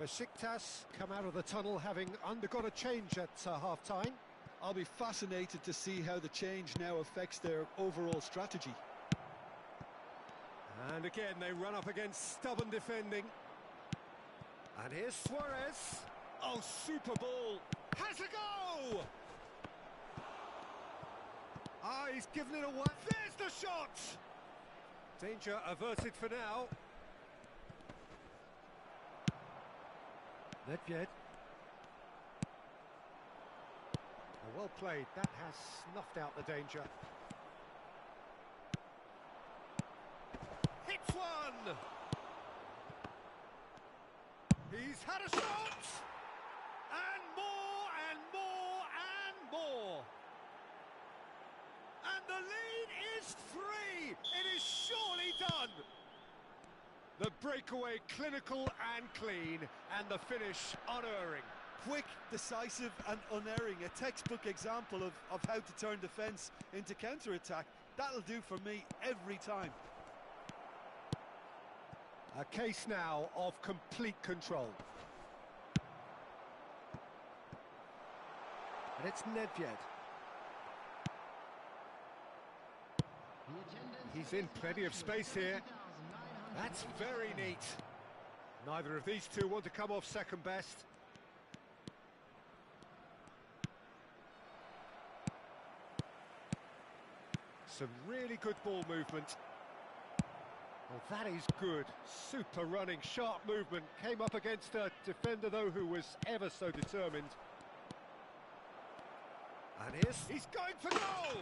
Besiktas come out of the tunnel having undergone a change at half-time. I'll be fascinated to see how the change now affects their overall strategy. And again, they run up against stubborn defending. And here's Suarez. Oh, super ball. Has a go! Ah, he's given it away. There's the shot! Danger averted for now. Nedved. Oh, well played. That has snuffed out the danger. Hits one! He's had a shot! And more, and more, and more! And the lead is 3! It is surely done! The breakaway clinical and clean, and the finish unerring. Quick, decisive and unerring. A textbook example of how to turn defence into counter-attack. That'll do for me every time. A case now of complete control. And it's Nedved. He's in plenty of space here. That's very neat. Neither of these two want to come off second best. Some really good ball movement. Oh, that is good. Super running, sharp movement. Came up against a defender, though, who was ever so determined. And he's going for goal!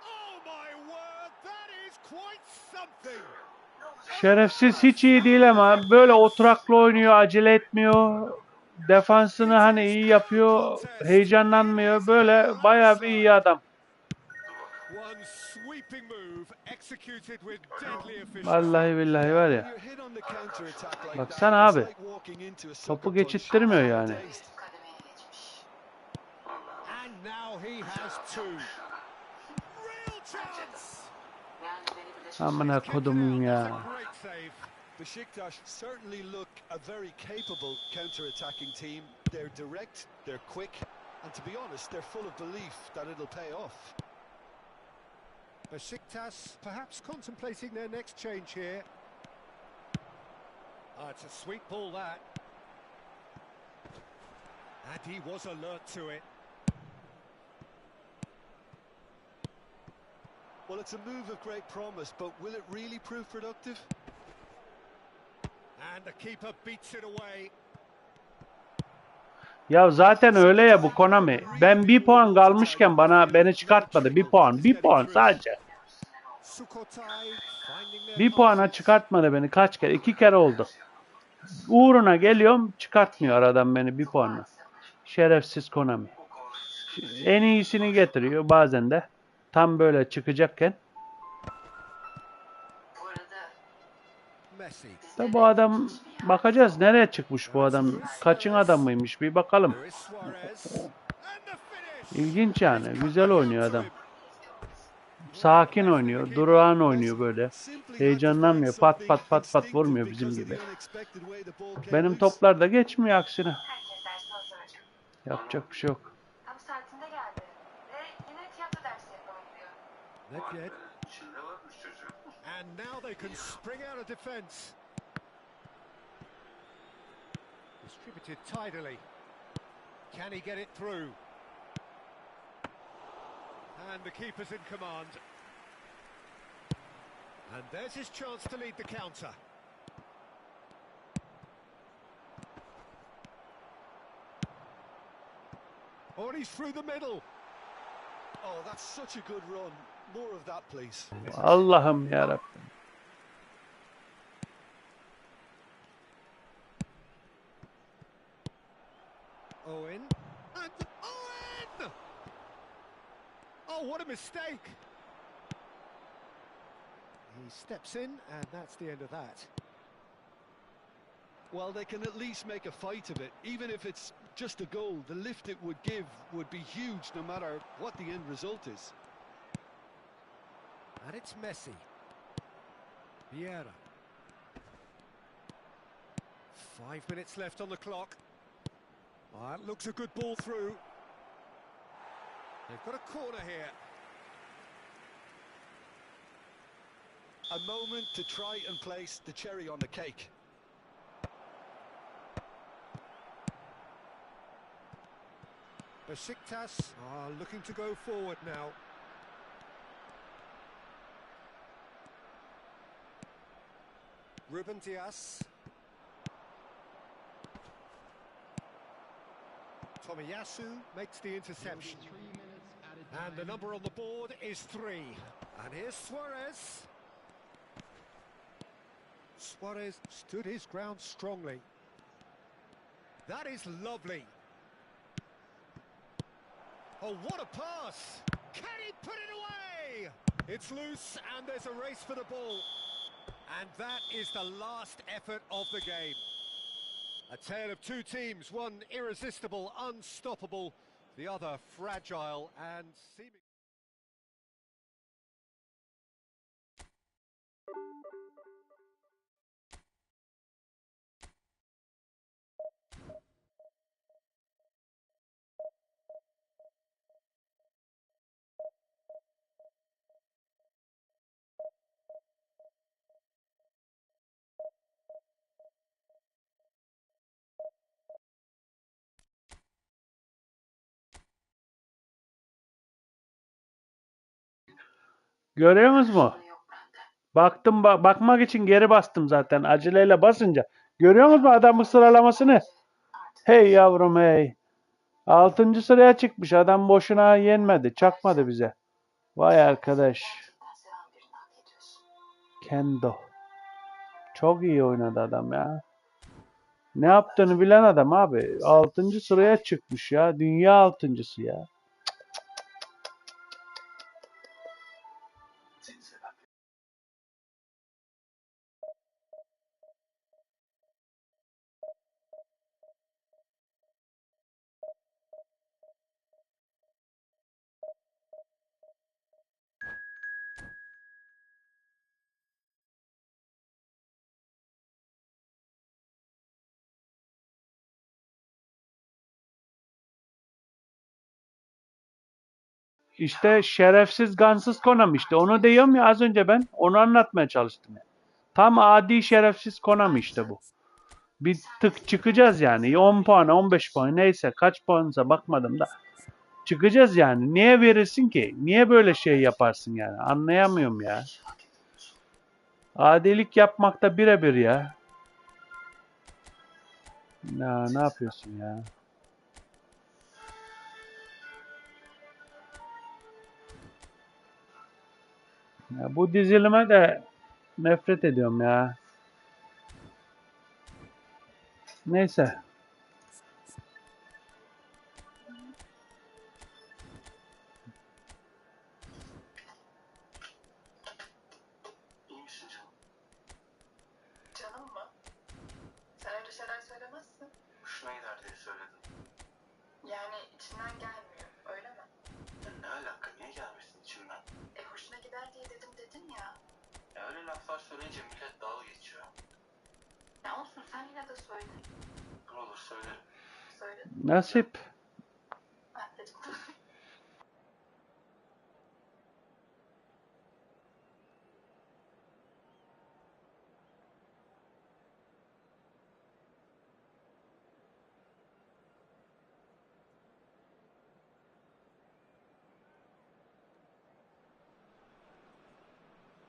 Oh, my word, that is quite something! Şerefsiz hiç iyi değil ama böyle oturaklı oynuyor, acele etmiyor. Defansını hani iyi yapıyor, heyecanlanmıyor. Böyle bayağı bir iyi adam. One sweeping move executed with deadly efficiency. Vallahi billahi var ya. Baksana abi. Topu geçittirmiyor yani. And now he has two. Real chance. Amına kodumun ya. Great save. Besiktas certainly look a very capable counter-attacking team. They're direct, they're quick, and to be honest, they're full of belief that it'll pay off. Besiktas perhaps contemplating their next change here. It's a sweet ball, that. And he was alert to it. Well, it's a move of great promise, but will it really prove productive? And the keeper beats it away. Ya zaten öyle ya bu KONAMi. Ben bir puan kalmışken beni çıkartmadı. Bir puan sadece. Bir puana çıkartmadı beni kaç kere? 2 kere oldu. Uğruna geliyorum, çıkartmıyor aradan beni bir puanla. Şerefsiz KONAMi. En iyisini getiriyor bazen de. Tam böyle çıkacakken. Da bu adam bakacağız nereye çıkmış bu adam. Kaçın adamıymış bir bakalım. İlginç yani. Güzel oynuyor adam. Sakin oynuyor. Durağan oynuyor böyle. Heyecanlanmıyor. Pat pat pat pat vurmuyor bizim gibi. Benim toplar da geçmiyor aksine. Yapacak bir şey yok. Tam saatinde geldi. Ve yine tiyatro dersi yapalım diyor. Nedved. And now they can spring out of defence. Distributed tidily. Can he get it through? And the keeper's in command. And there's his chance to lead the counter. Oh, and he's through the middle. Oh, that's such a good run. More of that, please. Allah'ım yarabbim. Owen. And Owen! Oh, what a mistake! He steps in, and that's the end of that. Well, they can at least make a fight of it. Even if it's just a goal, the lift it would give would be huge no matter what the end result is. And it's Messi. Vieira. 5 minutes left on the clock. That looks a good ball through. They've got a corner here. A moment to try and place the cherry on the cake. Besiktas are looking to go forward now. Ruben Dias. Tomiyasu makes the interception. And the number on the board is 3. And here's Suarez. Suarez stood his ground strongly. That is lovely. Oh, what a pass! Can he put it away? It's loose and there's a race for the ball. And that is the last effort of the game. A tale of two teams, one irresistible, unstoppable, the other fragile and seeming... Görüyor musunuz mu? Karşılığı yok bende. Baktım bakmak için geri bastım zaten. Aceleyle basınca. Görüyor musunuz adamın sıralamasını? Artık Hey yavrum hey. 6. sıraya çıkmış. Adam boşuna yenmedi. Çakmadı bize. Vay arkadaş. gerçekten seven birini hak ediyorsun. Kendo. Çok iyi oynadı adam ya. Ne yaptığını bilen adam abi. 6. sıraya çıkmış ya. Dünya 6.'sı ya. Seni seven bir İşte şerefsiz gansız Konami işte. Onu diyorum ya az önce ben. Onu anlatmaya çalıştım. Tam adi şerefsiz Konami işte bu. Bir tık çıkacağız yani. 10 puan 15 puan neyse kaç puansa bakmadım da. Çıkacağız yani. Niye verirsin ki? Niye böyle şey yaparsın yani? Anlayamıyorum ya. hak ediyorsun. Adilik yapmakta birebir ya. Ya ne yapıyorsun ya? Ya bu dizilime de nefret ediyorum ya. Neyse. İyi misin canım? Canım mı? Sen öyle şeyler söylemezsin. Hoşuna gider diye söyledim. Yani içinden gelmiyor, öyle mi? Ya ne alaka? Niye gelmesin içimden? Hoşuna gider diye dedin ya. Ya öyle laflar söyleyince millet dalga geçiyor. Ne olsun sen yine de söyle. Ne olur söylerim. Söyle. Nasip. Ben dedim.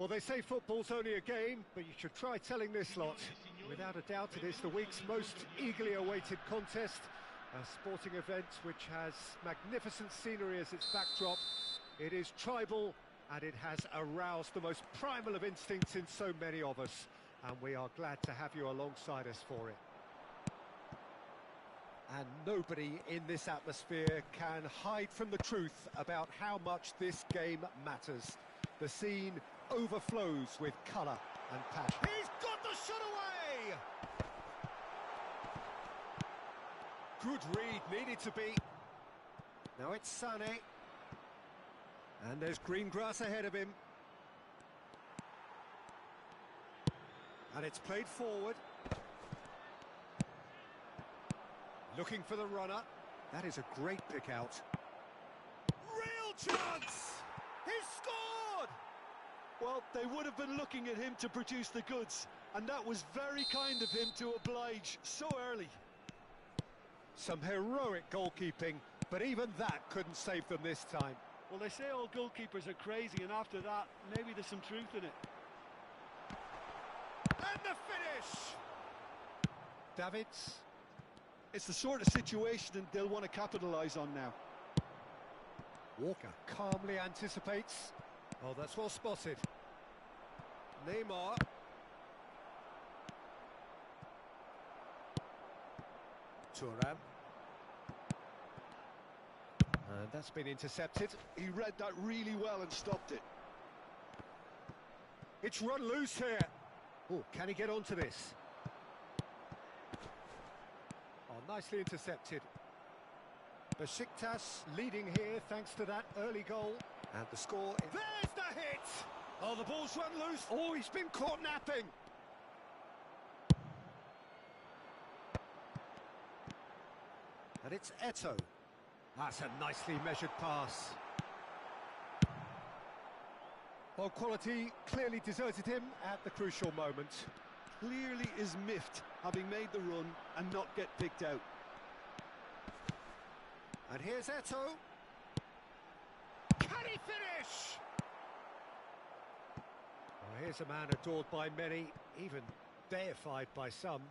Well, they say football's only a game, but you should try telling this lot. Without a doubt, it is the week's most eagerly awaited contest. A sporting event which has magnificent scenery as its backdrop. It is tribal, and it has aroused the most primal of instincts in so many of us. And we are glad to have you alongside us for it. And nobody in this atmosphere can hide from the truth about how much this game matters. The scene overflows with colour and passion. He's got the shot away! Good read, needed to be. Now it's Sané. And there's green grass ahead of him. And it's played forward. Looking for the runner. That is a great pick out. Real chance! He's scored! Well, they would have been looking at him to produce the goods, and that was very kind of him to oblige so early. Some heroic goalkeeping, but even that couldn't save them this time. Well, they say all goalkeepers are crazy, and after that, maybe there's some truth in it. And the finish! Davids. It's the sort of situation they'll want to capitalise on now. Walker calmly anticipates. Oh, that's well spotted. Neymar. Thuram. And that's been intercepted. He read that really well and stopped it. It's run loose here. Oh, can he get onto this? Oh, nicely intercepted. Besiktas leading here thanks to that early goal. And the score... There's the hit! Oh, the ball's run loose. Oh, he's been caught napping. And it's Eto'o. That's a nicely measured pass. Well, quality clearly deserted him at the crucial moment. Clearly is miffed, having made the run and not get picked out. And here's Eto'o. Can he finish? Well, here's a man adored by many, even deified by some.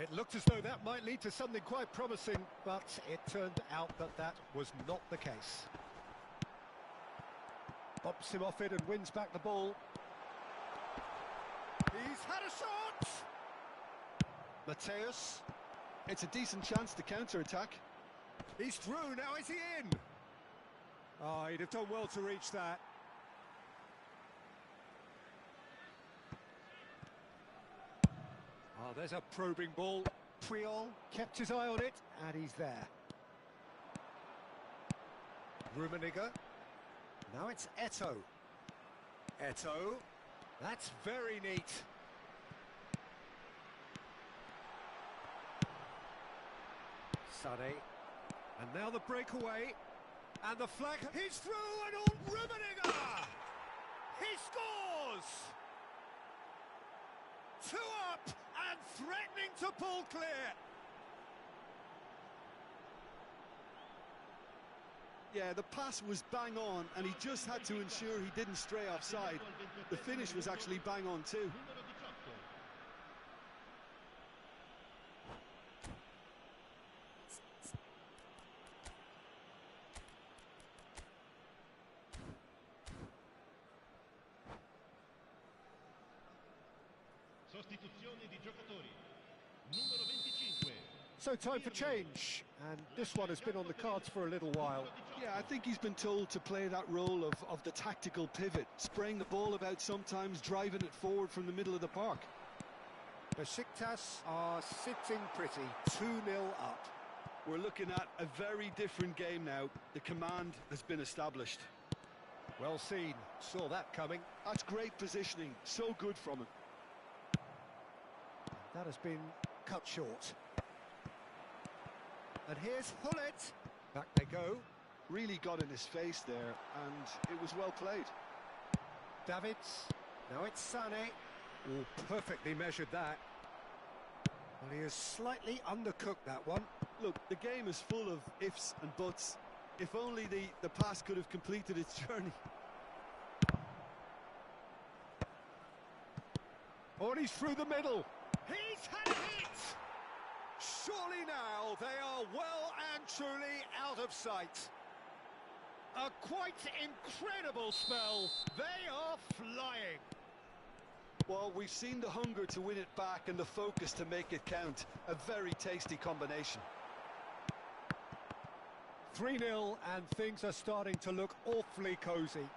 It looked as though that might lead to something quite promising, but it turned out that that was not the case. Bobs him off it and wins back the ball. He's had a shot! Mateus, it's a decent chance to counter-attack. He's through, now is he in? Oh, he'd have done well to reach that. Oh, there's a probing ball. Puyol kept his eye on it, and he's there. Rummenigge. Now it's Eto'o. Eto'o. That's very neat. Sané. And now the breakaway. And the flag. He's through and on Rummenigge! He scores! 2 up and threatening to pull clear. Yeah, the pass was bang on, and he just had to ensure he didn't stray offside. The finish was actually bang on too. Sostituzione di giocatori. Numero 25. So time for change, and this one has been on the cards for a little while. Yeah, I think he's been told to play that role of the tactical pivot, spraying the ball about sometimes, driving it forward from the middle of the park. Besiktas are sitting pretty, 2-0 up. We're looking at a very different game now. The command has been established. Well seen, saw that coming. That's great positioning, so good from him. That has been cut short. And here's Hullet. Back they go. Really got in his face there, and it was well played. Davids. Now it's Sané. Oh, perfectly measured that. Well, he has slightly undercooked that one. Look, the game is full of ifs and buts. If only the pass could have completed its journey. Oh, and he's through the middle. He's had a hit! Surely now they are well and truly out of sight. A quite incredible spell. They are flying. Well, we've seen the hunger to win it back and the focus to make it count. A very tasty combination. 3-0 and things are starting to look awfully cosy.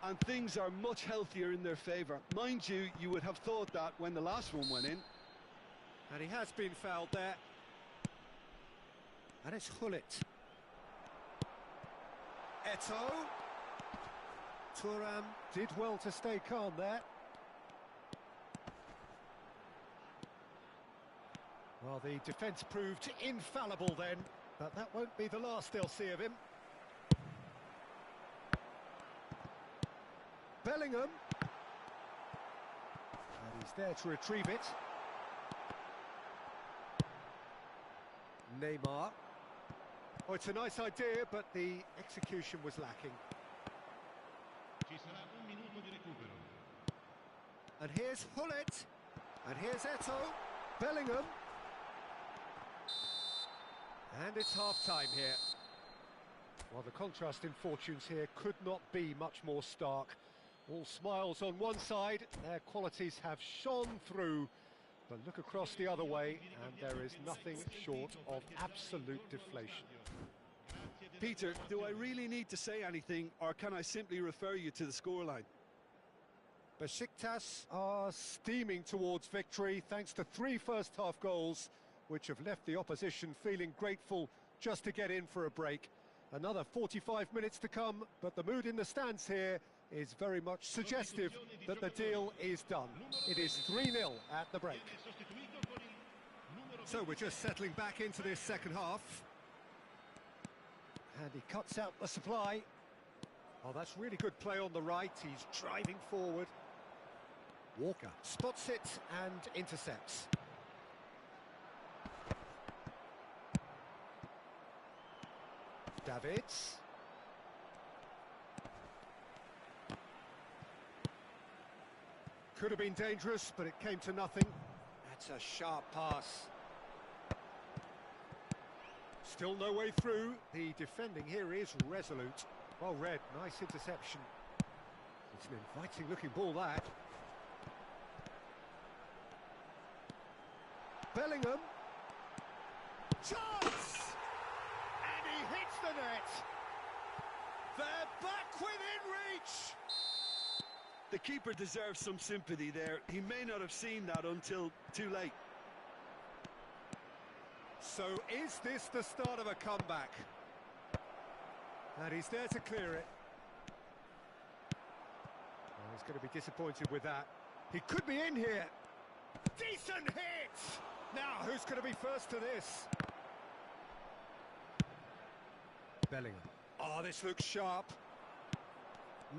And things are much healthier in their favour. Mind you, you would have thought that when the last one went in. And he has been fouled there. And it's Hullet. Eto'o. Thuram did well to stay calm there. Well, the defence proved infallible then, but that won't be the last they'll see of him. Bellingham. And he's there to retrieve it. Neymar. Oh, it's a nice idea, but the execution was lacking. Ci sarà un minuto di recupero. And here's Hullet. And here's Eto'o. Bellingham. And it's half-time here. Well, the contrast in fortunes here could not be much more stark. All smiles on one side, their qualities have shone through. But look across the other way, and there is nothing short of absolute deflation. Peter, do I really need to say anything, or can I simply refer you to the scoreline? Besiktas are steaming towards victory thanks to 3 first-half goals, which have left the opposition feeling grateful just to get in for a break. Another 45 minutes to come, but the mood in the stands here is very much suggestive that the deal is done. It is 3-0 at the break. So we're just settling back into this second half. And he cuts out the supply. Oh, that's really good play on the right. He's driving forward. Walker spots it and intercepts. Davids. Could have been dangerous, but it came to nothing. That's a sharp pass. Still no way through. The defending here is resolute. Well read, nice interception. It's an inviting looking ball, that. Bellingham. Chance! And he hits the net. They're back within reach. The keeper deserves some sympathy there. He may not have seen that until too late. So is this the start of a comeback? And he's there to clear it. Oh, he's going to be disappointed with that. He could be in here. Decent hit! Now, who's going to be first to this? Bellingham. Oh, this looks sharp.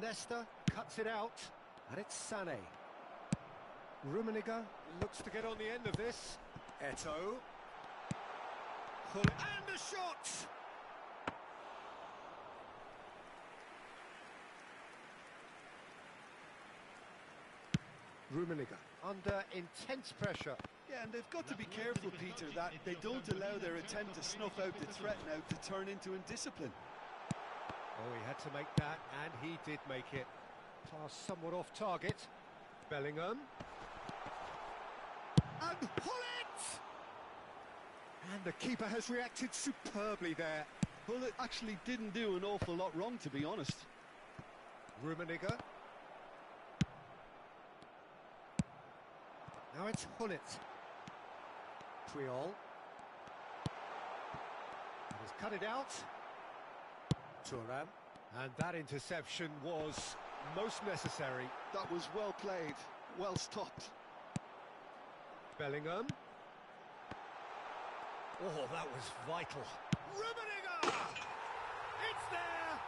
Nesta cuts it out, and it's Sané. Rummenigge looks to get on the end of this. Eto'o. And a shot! Rummenigge under intense pressure. Yeah, and they've got to be careful, Peter, that they don't allow their attempt to snuff out the threat now to turn into indiscipline. Oh, he had to make that, and he did make it. Pass somewhat off target. Bellingham. And Hullet! And the keeper has reacted superbly there. Hullet actually didn't do an awful lot wrong, to be honest. Rummenigge. Now it's Hullet. Puyol. He's cut it out. Thuram. And that interception was most necessary. That was well played, well stopped. Bellingham. Oh, that was vital. Rummenigge! It's there!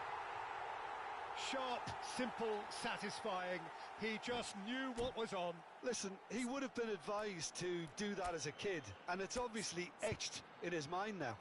Sharp, simple, satisfying. He just knew what was on. Listen, he would have been advised to do that as a kid, and it's obviously etched in his mind now.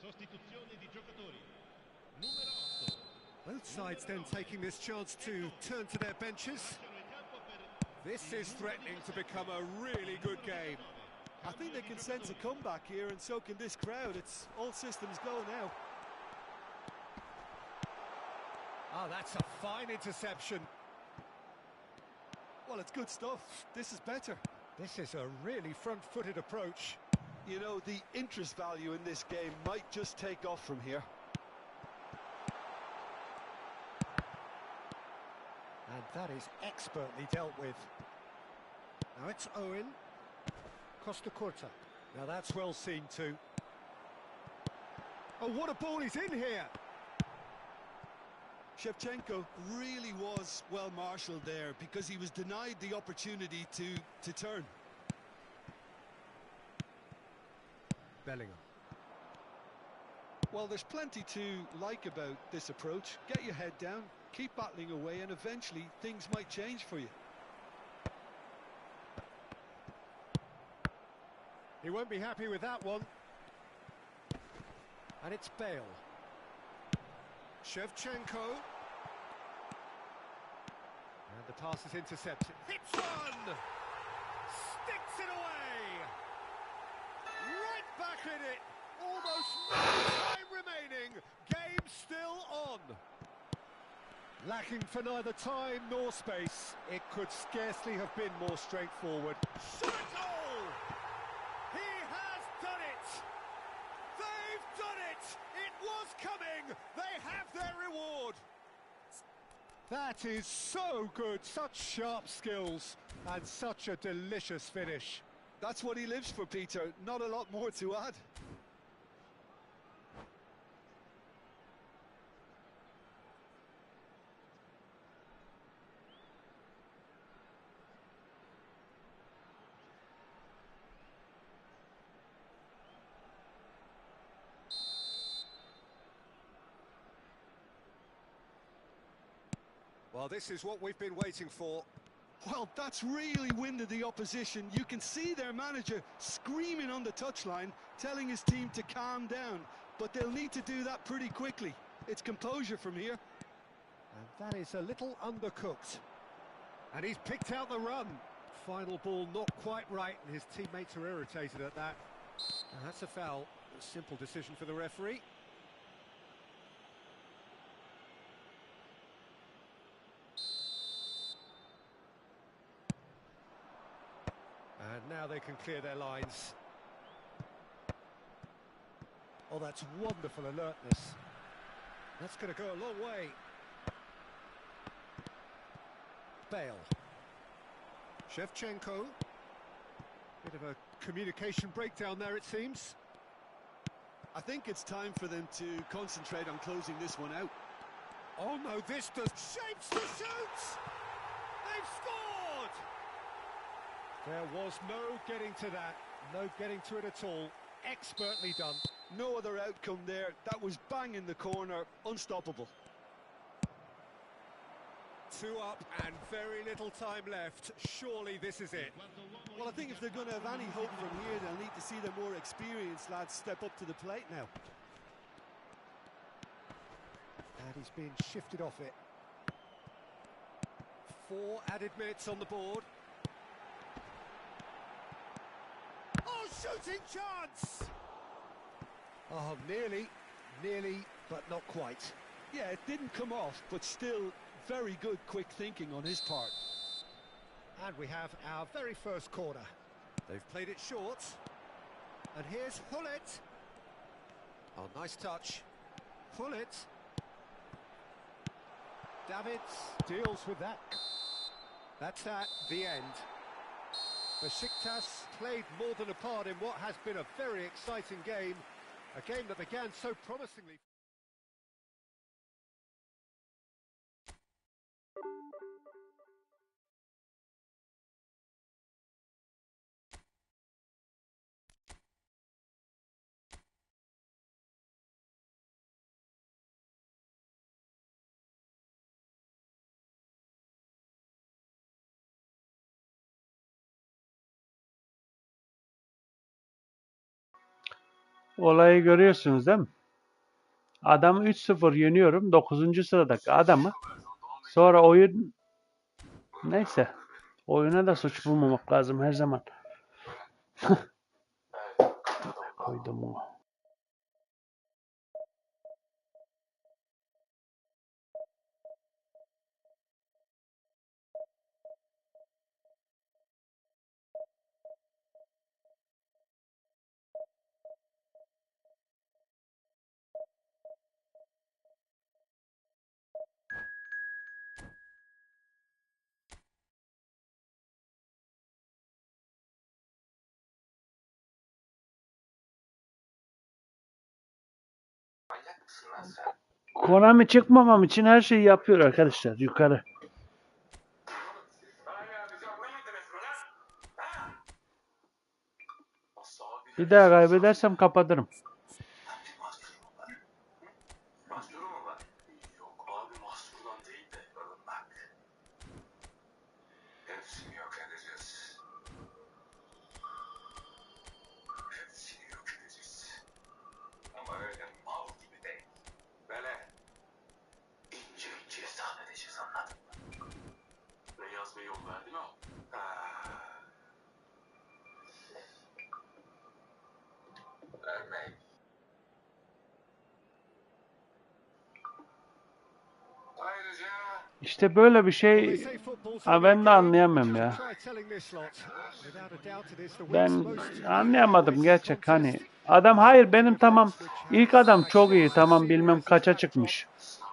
Sostituzione di giocatori. Numero 8. Both sides then taking this chance to turn to their benches. This is threatening to become a really good game. I think they can sense a comeback here, and so can this crowd. It's all systems go now. Oh, that's a fine interception. Well, it's good stuff. This is better. This is a really front-footed approach. You know, the interest value in this game might just take off from here. And that is expertly dealt with. Now it's Owen. Costa Curta. Now that's well seen too. Oh, what a ball is in here! Shevchenko really was well marshalled there because he was denied the opportunity to turn. Bellingham. Well, there's plenty to like about this approach. Get your head down, keep battling away, and eventually things might change for you. He won't be happy with that one. And it's Bale. Shevchenko. And the pass is intercepted. Hits one! Sticks it away! Right back in it! Almost no time remaining. Game still on. Lacking for neither time nor space. It could scarcely have been more straightforward. Shot goal! He has done it! They've done it! It was coming! They have their reward! That is so good, such sharp skills and such a delicious finish. That's what he lives for, Peter. Not a lot more to add. Well, this is what we've been waiting for. Well, that's really winded the opposition. You can see their manager screaming on the touchline, telling his team to calm down. But they'll need to do that pretty quickly. It's composure from here. And that is a little undercooked. And he's picked out the run. Final ball not quite right, and his teammates are irritated at that. And that's a foul. A simple decision for the referee. And now they can clear their lines. Oh, that's wonderful alertness. That's going to go a long way. Bale. Shevchenko. Bit of a communication breakdown there, it seems. I think it's time for them to concentrate on closing this one out. Oh no, this does shapes to shoot! They've scored! There was no getting to that, no getting to it at all. Expertly done. No other outcome there. That was bang in the corner, unstoppable. 2 up and very little time left. Surely this is it. Well, I think if they're going to have any hope from here, they'll need to see the more experienced lads step up to the plate now. And he's been shifted off it. 4 added minutes on the board. Oh, shooting chance! Oh, nearly, but not quite. Yeah, it didn't come off, but still very good quick thinking on his part. And we have our very first corner. They've played it short. And here's Hullet. Oh, nice touch. Hullet. Davids deals with that. That's that, the end. Besiktas played more than a part in what has been a very exciting game. A game that began so promisingly. Olayı görüyorsunuz değil mi? Adamı 3-0 yeniyorum. 9. sıradaki adamı. Sonra oyun... Neyse. Oyuna da suç bulmamak lazım her zaman. Koydum onu. KONAMi çıkmamam için her şeyi yapıyor arkadaşlar. Yukarı. Bir daha kaybedersem kapatırım. İşte böyle bir şey ben de anlayamam ya. Ben anlayamadım gerçek hani. Adam hayır benim tamam ilk adam çok iyi tamam bilmem kaça çıkmış.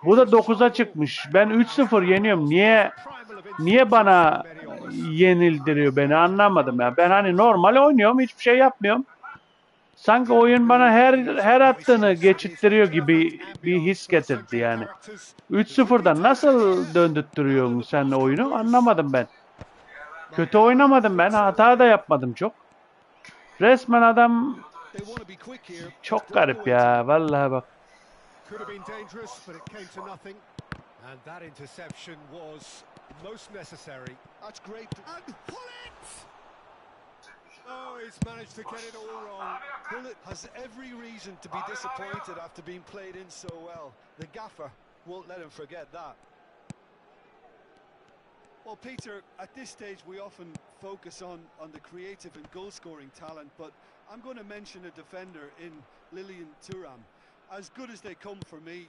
Bu da 9'a çıkmış. Ben 3-0 yeniyorum. Niye bana yenildiriyor beni anlamadım ya. Ben hani normal oynuyorum, hiçbir şey yapmıyorum. Sanki oyun bana her attığını geçittiriyor gibi bir his getirdi yani. 3-0'dan nasıl döndürtüyorsun sen oyunu anlamadım ben. Kötü oynamadım ben. Hata da yapmadım çok. Resmen adam çok garip ya. Vallahi bak. Could have been dangerous, but it came to nothing. And that interception was most necessary. That's great. And Pullet! Oh, he's managed to get it all wrong. Bullet has every reason to be disappointed after being played in so well. The gaffer won't let him forget that. Well, Peter, at this stage we often focus on the creative and goal-scoring talent, but I'm going to mention a defender in Lilian Thuram. As good as they come for me,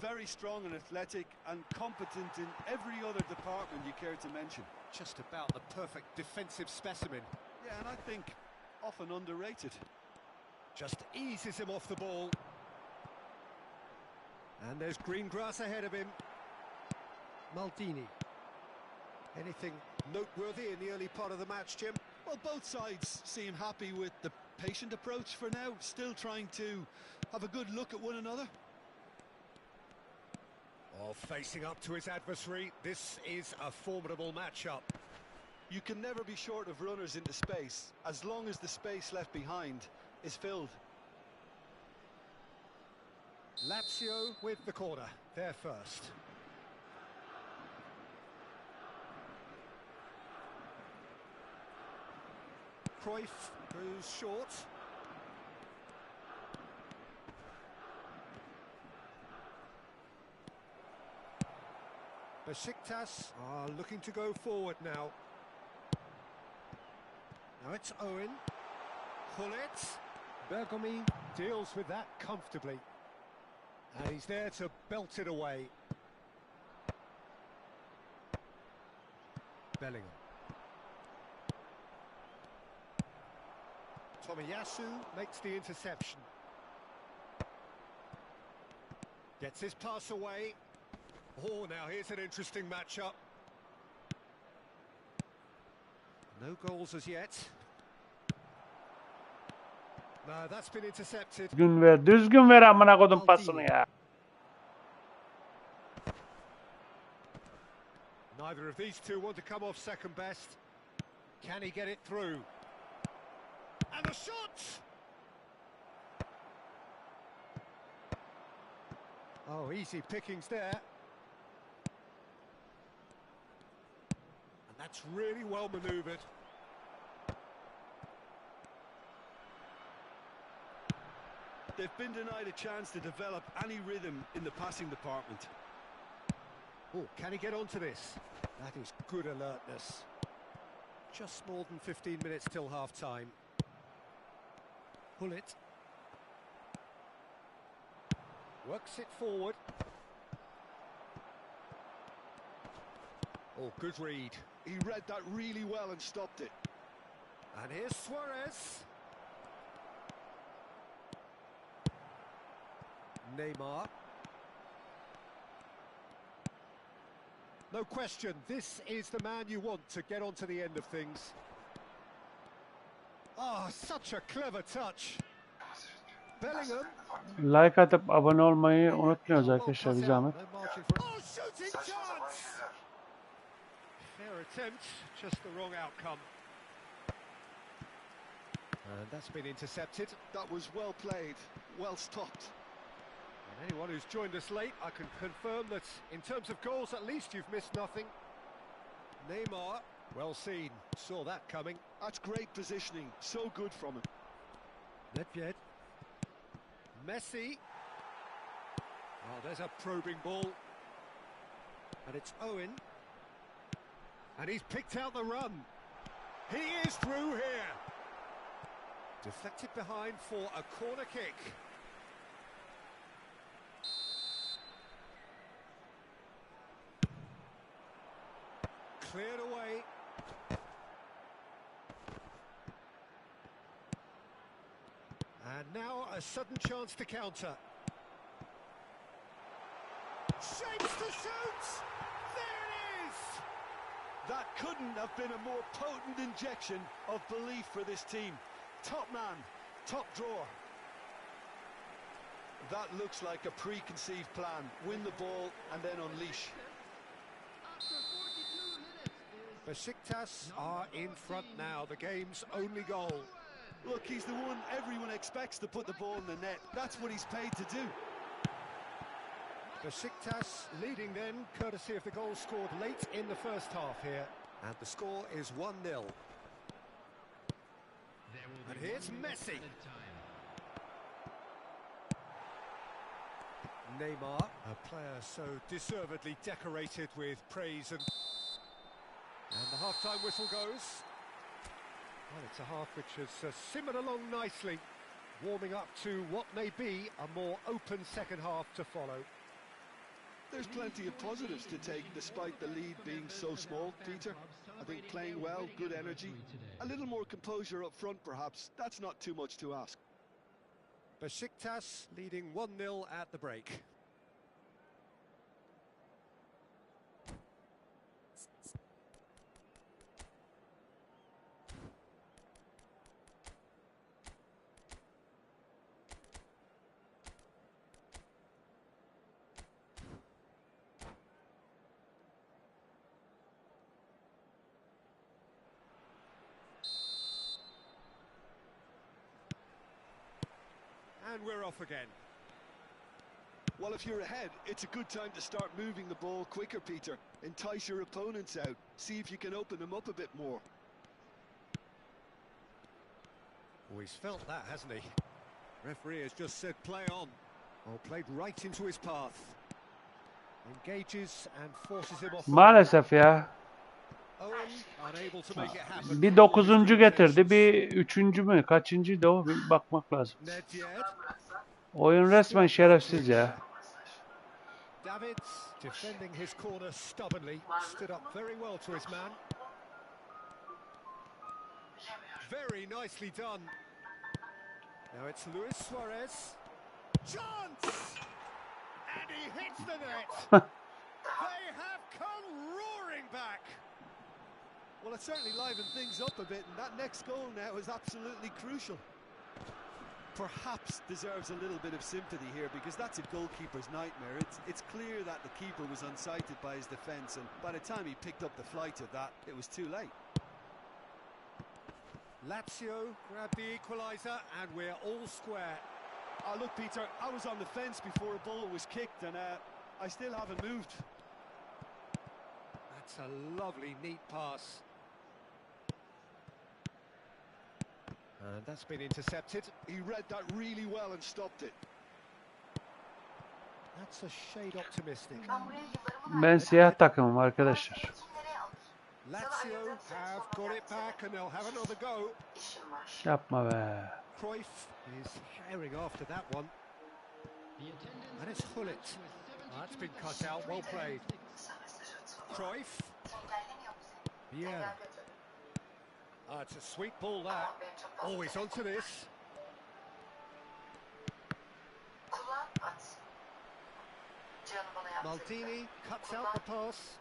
very strong and athletic and competent in every other department you care to mention. Just about the perfect defensive specimen. Yeah, and I think often underrated. Just eases him off the ball. And there's green grass ahead of him. Maldini. Anything noteworthy in the early part of the match, Jim? Well, both sides seem happy with the patient approach for now, still trying to have a good look at one another. Oh, facing up to his adversary, this is a formidable matchup. You can never be short of runners into space, as long as the space left behind is filled. Lazio with the corner, they're first. Cruyff goes short. Besiktas are looking to go forward now. Now it's Owen. Pullet. Bergomi deals with that comfortably. And he's there to belt it away. Bellingham. Tomiyasu makes the interception. Gets his pass away. Oh, now here's an interesting matchup. No goals as yet. No, that's been intercepted. Düzgün ver amına kodum pasını ya. Neither of these two want to come off second best. Can he get it through? And the shot! Oh, easy pickings there. And that's really well manoeuvred. They've been denied a chance to develop any rhythm in the passing department. Oh, can he get onto this? That is good alertness. Just more than 15 minutes till half-time. Pullet. Works it forward. Oh, good read. He read that really well and stopped it. And here's Suarez. Neymar. No question, this is the man you want to get onto the end of things. Oh, such a clever touch. Bellingham. Like atıp abone olmayı unutmuyoruz arkadaşlar, bir zahmet. Oh, shooting chance! Fair attempt, just the wrong outcome. And that's been intercepted. That was well played, well stopped. And anyone who's joined us late, I can confirm that in terms of goals, at least you've missed nothing. Neymar, well seen, saw that coming. That's great positioning, so good from him. Nedved. Messi. Oh, there's a probing ball. And it's Owen. And he's picked out the run. He is through here. Deflected behind for a corner kick. Cleared away. And now a sudden chance to counter. Shapes to shoot! There it is! That couldn't have been a more potent injection of belief for this team. Top man, top drawer. That looks like a preconceived plan. Win the ball and then unleash. After 42 minutes is Besiktas are in front now, the game's only goal. Look, he's the one everyone expects to put the ball in the net. That's what he's paid to do. Besiktas leading then, courtesy of the goal scored late in the first half here. And the score is 1-0. there will And be here's 1 minute Messi. added time. Neymar, a player so deservedly decorated with praise and the half-time whistle goes. Well, it's a half which has simmered along nicely, warming up to what may be a more open second half to follow. There's plenty of positives to take despite the lead being so small, Peter. I think playing well, good energy. A little more composure up front perhaps. That's not too much to ask. Besiktas leading 1-0 at the break. And we're off again. Well, if you're ahead, it's a good time to start moving the ball quicker, Peter. Entice your opponents out. See if you can open them up a bit more. Oh, he's felt that, hasn't he? Referee has just said play on. Oh, played right into his path. Engages and forces him off. Maalesef ya. Owen unable to make it happen. Bir 9'uncu getirdi, bir 3'üncü mü? Kaçıncıydı o? Bir bakmak lazım. Nedved. Oyun resmen şerefsiz ya. Davids defending his corner stubbornly, stood up very well to his man. Very nicely done. Now it's Luis Suarez. Chance! And he hits the net. They have come roaring back. Well, it certainly livened things up a bit, and that next goal now is absolutely crucial. Perhaps deserves a little bit of sympathy here, because that's a goalkeeper's nightmare. It's clear that the keeper was unsighted by his defence, and by the time he picked up the flight of that, it was too late. Lazio grabbed the equaliser, and we're all square. Oh, look, Peter, I was on the fence before a ball was kicked, and I still haven't moved. That's a lovely, neat pass. And that's been intercepted. He read that really well and stopped it. That's a shade optimistic. Ben siyah takımım arkadaşlar. Lazio have got it back and they'll have another go. Yapma be. Cruyff is herring after that one. And it's Hullet. That's been cut out, well played. Cruyff. Yeah. It's a sweet ball that. Oh, he's onto this. Maldini cuts out the pass.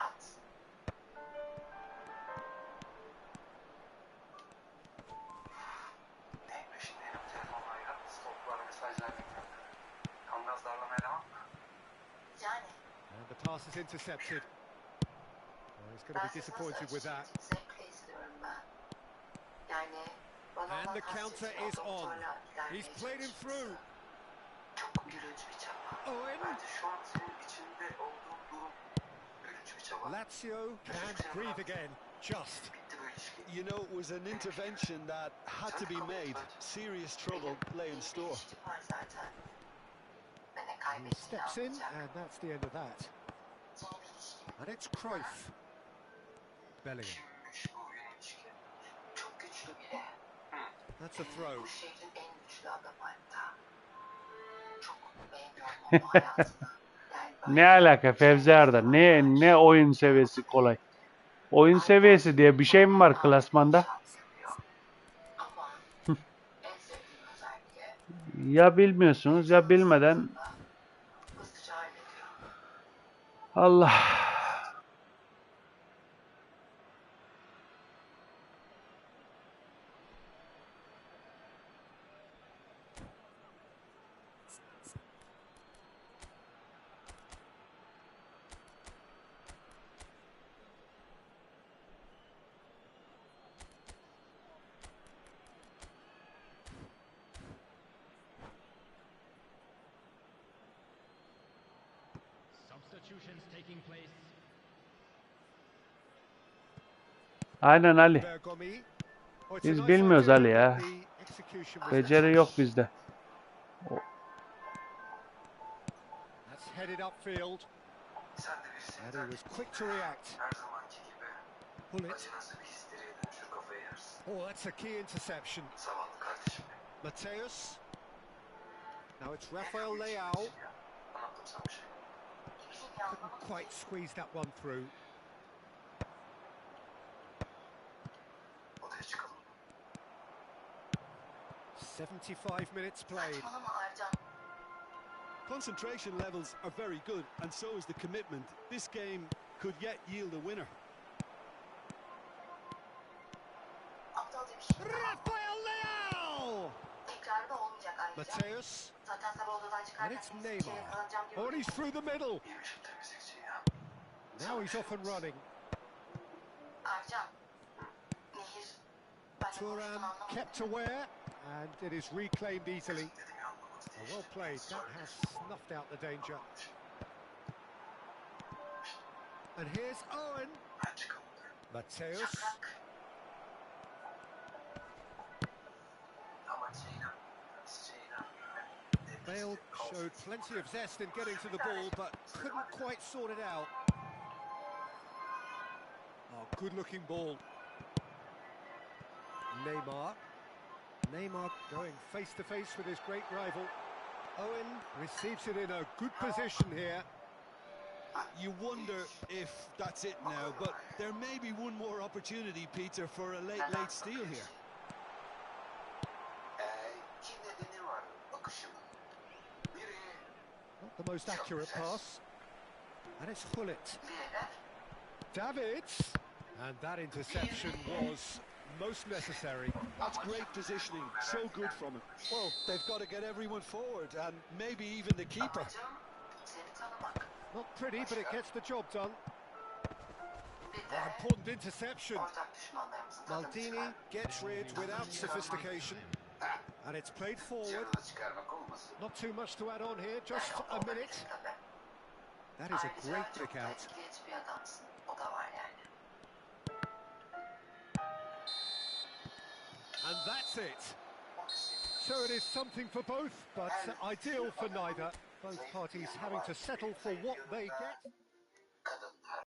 And the pass is intercepted. Oh, he's going to be disappointed with that. And the counter is on. He's played him through. Owen. Lazio can't breathe again. Just. You know, it was an intervention that had to be made. Serious trouble lay in store. He steps in, and that's the end of that. And it's Cruyff. Bellingham. That's a throw. Ne alaka Fevzi Arda? Ne oyun seviyesi kolay? Oyun seviyesi diye bir şey mi var klasmanda? Ya bilmiyorsunuz ya bilmeden Allah. Substitutions taking place. Aynen Ali. Bergomi. Oh, it's a Biz nice bilmiyoruz idea, Ali but ya. the execution was Beceri yok bizde. That's headed upfield. Sen de bir And he was quick to react. her zamanki gibi Pull it. acı nasıl bir histeriye dönüşür kafayı yersin. Oh, that's a key interception. Zavallı kardeşim benim. Mateus. Now it's Rafael Leao. Ya, anlattım sana bir şey. Couldn't quite squeeze that one through. Odaya çıkalım. 75 minutes played. Saçmalama Ercan. Concentration levels are very good, and so is the commitment. This game could yet yield a winner. Aptalca bir şey. Rafael Leao! Tekrarı da olmayacak ayrıca. Mateus. Zaten sabah odadan And çıkarken it's temizlikçiye Neymar. yakalanacağım gibi. Oh, and he's through the middle. İyiymişim temizlikçi ya. Now he's off and running. Ercan. Nehir. Ben de Turan konuştuğunu anlamadım. kept aware, and it is reclaimed easily. Dedim ya anlamadı diye. Well played. That has snuffed out the danger. And here's Owen. Ben çıkalım. Mateus. Yaprak. Ama şeyine Bale showed plenty of zest in getting to the ball, but couldn't quite sort it out. Oh, good-looking ball. Neymar. Neymar going face-to-face with his great rival. Owen receives it in a good position here. You wonder if that's it now, but there may be one more opportunity, Peter, for a late steal here. İki nedeni var bakışımın. Biri Not the most accurate pass. And it's Hullet. Birebir. Davids. And that interception was most necessary. That's great positioning, so good from him. Well, they've got to get everyone forward, and maybe even the keeper. Amacım seni tanımak. Not pretty, but it gets the job done. Bir Oh, de important interception. ortak düşmanlarımızın tadını Maldini çıkar. gets rid without sophistication. And it's played forward. canını çıkarmak olmasın. Not too much to add on here, just a Olmak minute. için tabii. That is a Ayrıca great çok kick da out. etkileyici bir adamsın. O da var yani. And that's it. So it is something for both, but ideal for neither. Both parties having to settle for what they get. Kadınlar.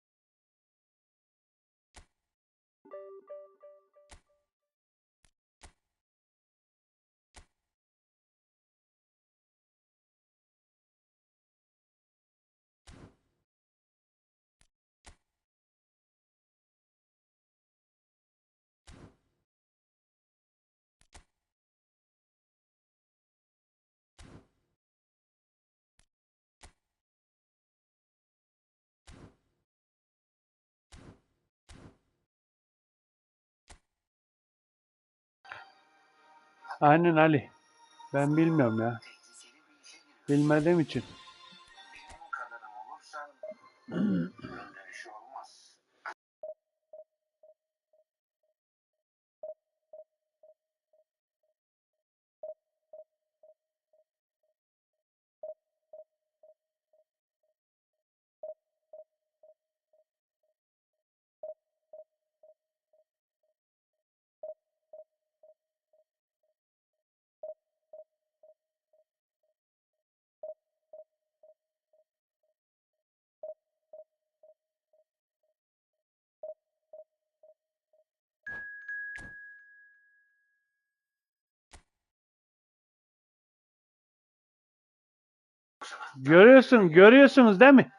Aynen Ali. Ben bilmiyorum ya. Tehlikeli bir işe giriyorsun. Bilmediğim için. Benim kadınım olursan öyle bir şey olmaz. Görüyorsunuz değil mi?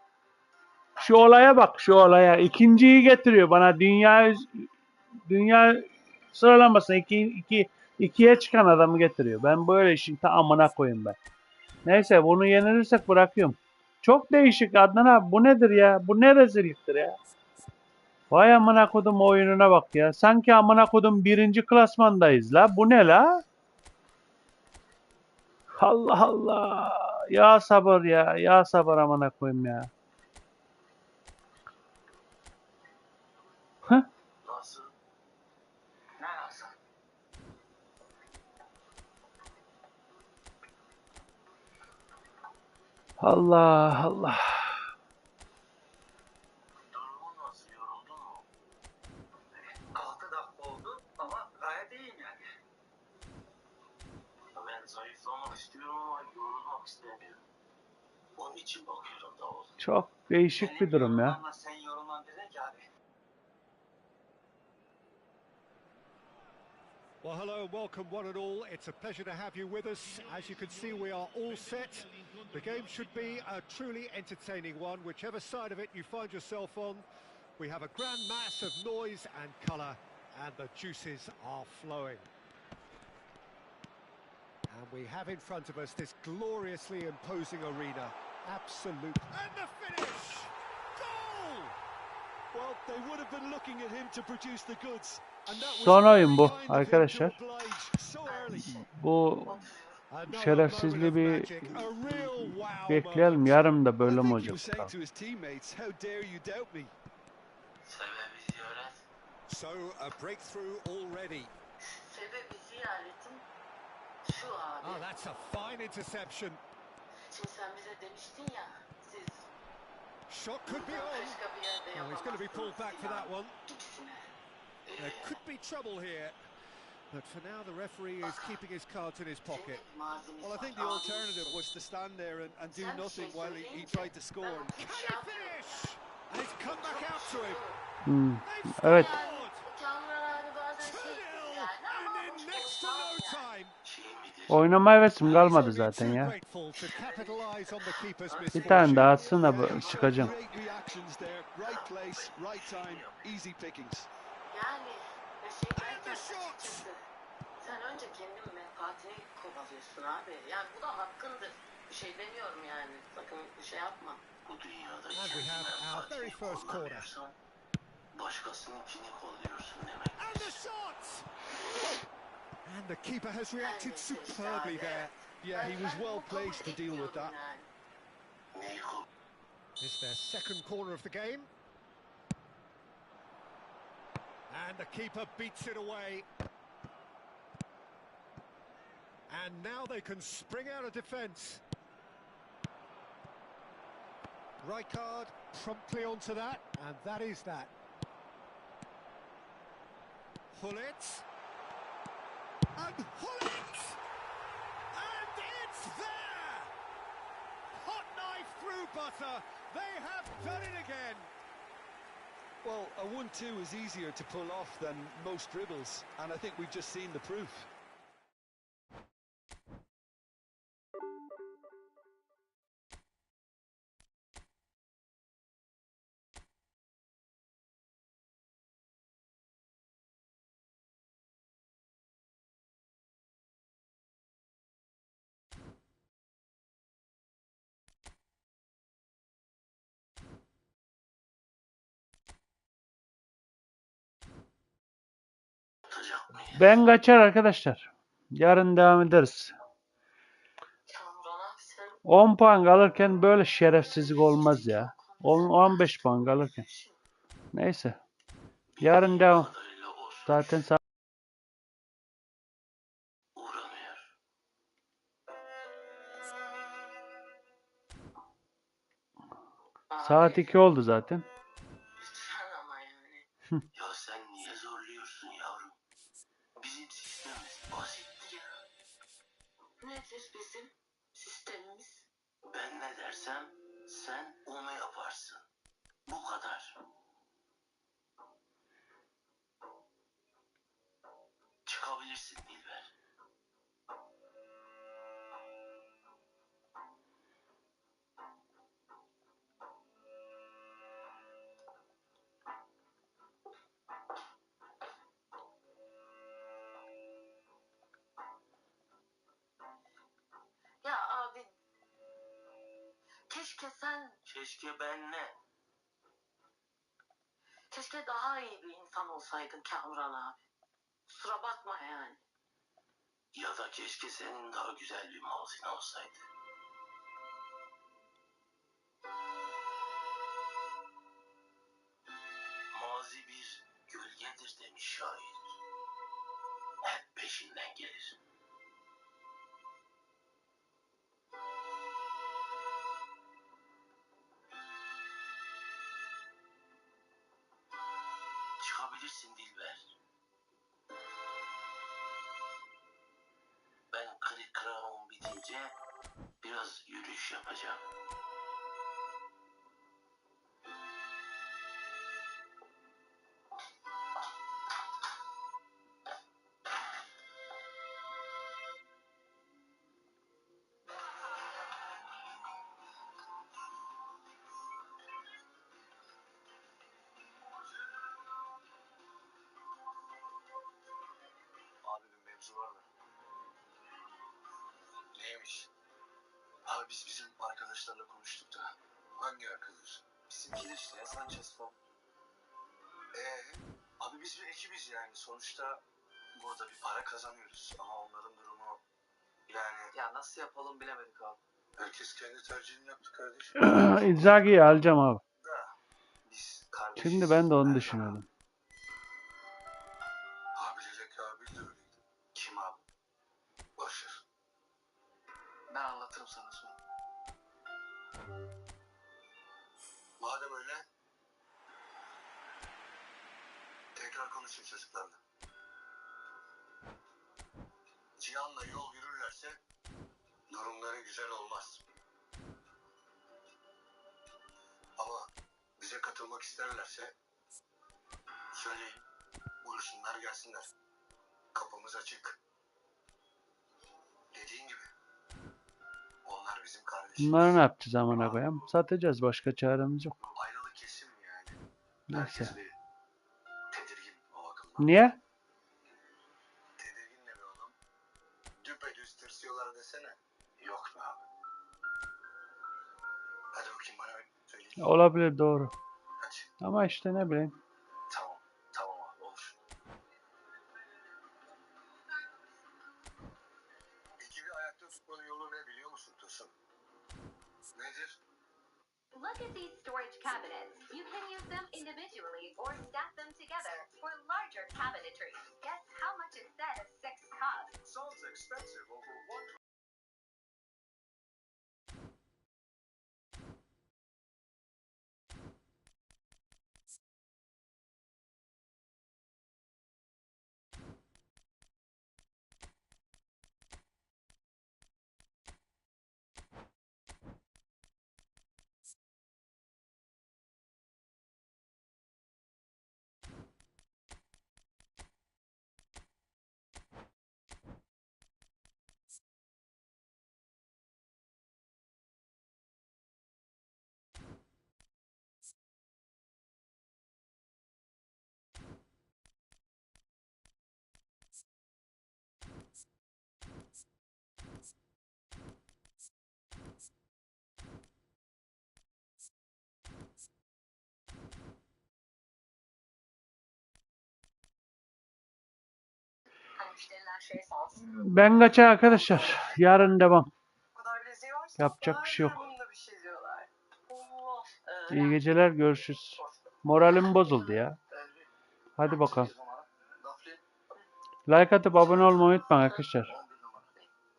Şu olaya bak, şu olaya. İkinciyi getiriyor bana. Dünya sıralamasına ikiye çıkan adamı getiriyor. Ben böyle işin amına koyayım ben. Neyse bunu yenilirsek bırakıyorum. Çok değişik Adnan abi. Bu nedir ya? Bu ne rezilliktir ya? Vay amına kodum oyununa bak ya. Sanki amına kodum birinci klasmandayız la. Bu ne la? Allah Allah. Ya sabır ya. Ya sabır amına koyayım ya. Heh. Nasıl? Ne nasıl? Allah Allah. Durumun nasıl? Yoruldun mu? 6 dakika oldu ama gayet iyiyim yani. Ben zayıflamak istiyorum ama yorulmak istemiyorum. Onun için bakıyorum da oldu. Çok değişik bir durum ya. Sen yorulman dedin ki abi. Well, hello and welcome one and all. It's a pleasure to have you with us. As you can see, we are all set. The game should be a truly entertaining one, whichever side of it you find yourself on. We have a grand mass of noise and colour, and the juices are flowing. And we have in front of us this gloriously imposing arena. Absolute. And the finish! Goal! Well, they would have been looking at him to produce the goods. And that was Son oyun very bu kind of him to arkadaşlar. oblige so early. Bu Another şerefsizliği moment of bir magic, a real wow bekleyelim. moment. Yarın da I böyle mi think he olacak? was saying to his teammates, "How dare you doubt me?" Sebebi ziyaret. So, a breakthrough already. Sebebi ziyaretim şu abi. Oh, that's a fine interception. Şimdi sen bize demiştin ya, siz Shot could be on. başka bir yerde Oh, he's going to be pulled back for that one. İkisine. There could be trouble here. But for now, the referee is keeping his cards in his pocket. Well, I think the alternative was to stand there and do nothing while he tried to score. Can he finish? And it's come back out to him. They've Evet. scored! Kameralar hani bazen 2-0, yani ama and in next to no time. Oynamaya hevesim kalmadı He's only zaten too ya. grateful to capitalise on the keeper's Bir misfortune. tane daha atsın da çıkacağım. Great reactions there, right place, right time, easy pickings. Yani şey And derken the shot! açıkçası sen önce kendin menfaatini kovalıyorsun abi. Yani bu da hakkındır. Bir şey demiyorum yani. Sakın şey yapma. Bu dünyada And we have our very first corner. kullanıyorsan başkasınınkini kolluyorsun demek. And the shot! And the keeper has reacted superbly there. Yeah, he was well placed to deal with that. Neyi kol? It's their second corner of the game. And the keeper beats it away. And now they can spring out of defence. Rijkaard promptly onto that, and that is that. Hullet. And Hullet! And it's there! Hot knife through butter. They have done it again. Well, a 1-2 is easier to pull off than most dribbles, and I think we've just seen the proof. Ben kaçar arkadaşlar. Yarın devam ederiz. Kamran abi sen 10 puan kalırken böyle şerefsizlik olmaz ya. 15 puan kalırken. Neyse. Yarın devam. Kadarıyla olsun. Zaten Uğramıyor. saat 2 oldu zaten. lütfen ama yani. Ya sen niye zorluyorsun yavrum? Bizim sistemimiz basit. Ya. Nedir bizim sistemimiz? Ben ne dersem sen onu yaparsın. Bu kadar. Çıkabilirsin Dilber. Ya abi Keşke sen, Keşke ben ne? keşke daha iyi bir insan olsaydın Kamuran abi. Kusura bakma yani. Ya da keşke senin daha güzel bir mazin olsaydı. Mazi bir gölgedir demiş şair. Hep peşinden gelir. Çıkabilirsin Dilber. Ben kırık kıramım bitince biraz yürüyüş yapacağım. Abi bir mevzu var da. Neymiş? Abi biz bizim arkadaşlarla konuştuk da. Hangi arkadaş? Bizimkiler işte ya, Sanchez falan. Abi biz bir ekibiz yani. Sonuçta burada bir para kazanıyoruz. Ama onların durumu yani... Ya nasıl yapalım bilemedik abi. Herkes kendi tercihini yaptı kardeşim. Inzaghi'yi alacağım abi. Da biz kardeşiz. Şimdi ben de onu Her düşünüyordum. Abiyle Kabil de öyleydi. Kim abi? Boşver. Ben anlatırım sana sonra. Madem öyle, tekrar konuşayım çocuklarla. Cihan'la yol yürürlerse durumları güzel olmaz. Ama bize katılmak isterlerse söyleyin, buyursunlar gelsinler. Kapımız açık. Dediğin gibi onlar bizim kardeşimiz. Bunları ne yapacağız amına koyayım? Satacağız. Başka çaremiz yok. Ayrılık kesin yani. Neyse. Herkes bir tedirgin o bakımdan. Niye? Tedirgin ne be oğlum? Düpedüz tırsıyorlar desene. Yok be abi. Hadi bakayım bana bir söyleyin. Olabilir, doğru. Hadi. Ama işte ne bileyim. Tamam. Tamam abi olur. Ekibi ayakta tutmanın yolu ne biliyor musun Tosun? Nedir? Look at these storage cabinets. You can use them individually or stack them together for larger cabinetry. Guess how much a set of 6 costs? Sounds expensive over one. Ben kaçar arkadaşlar. Yarın devam. Yapacak bir şey yok. İyi geceler. Görüşürüz. Moralim bozuldu ya. Hadi bakalım. Like atıp abone olmayı unutmayın arkadaşlar.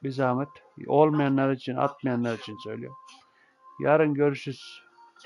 Bir zahmet. Olmayanlar için, atmayanlar için söylüyorum. Yarın görüşürüz.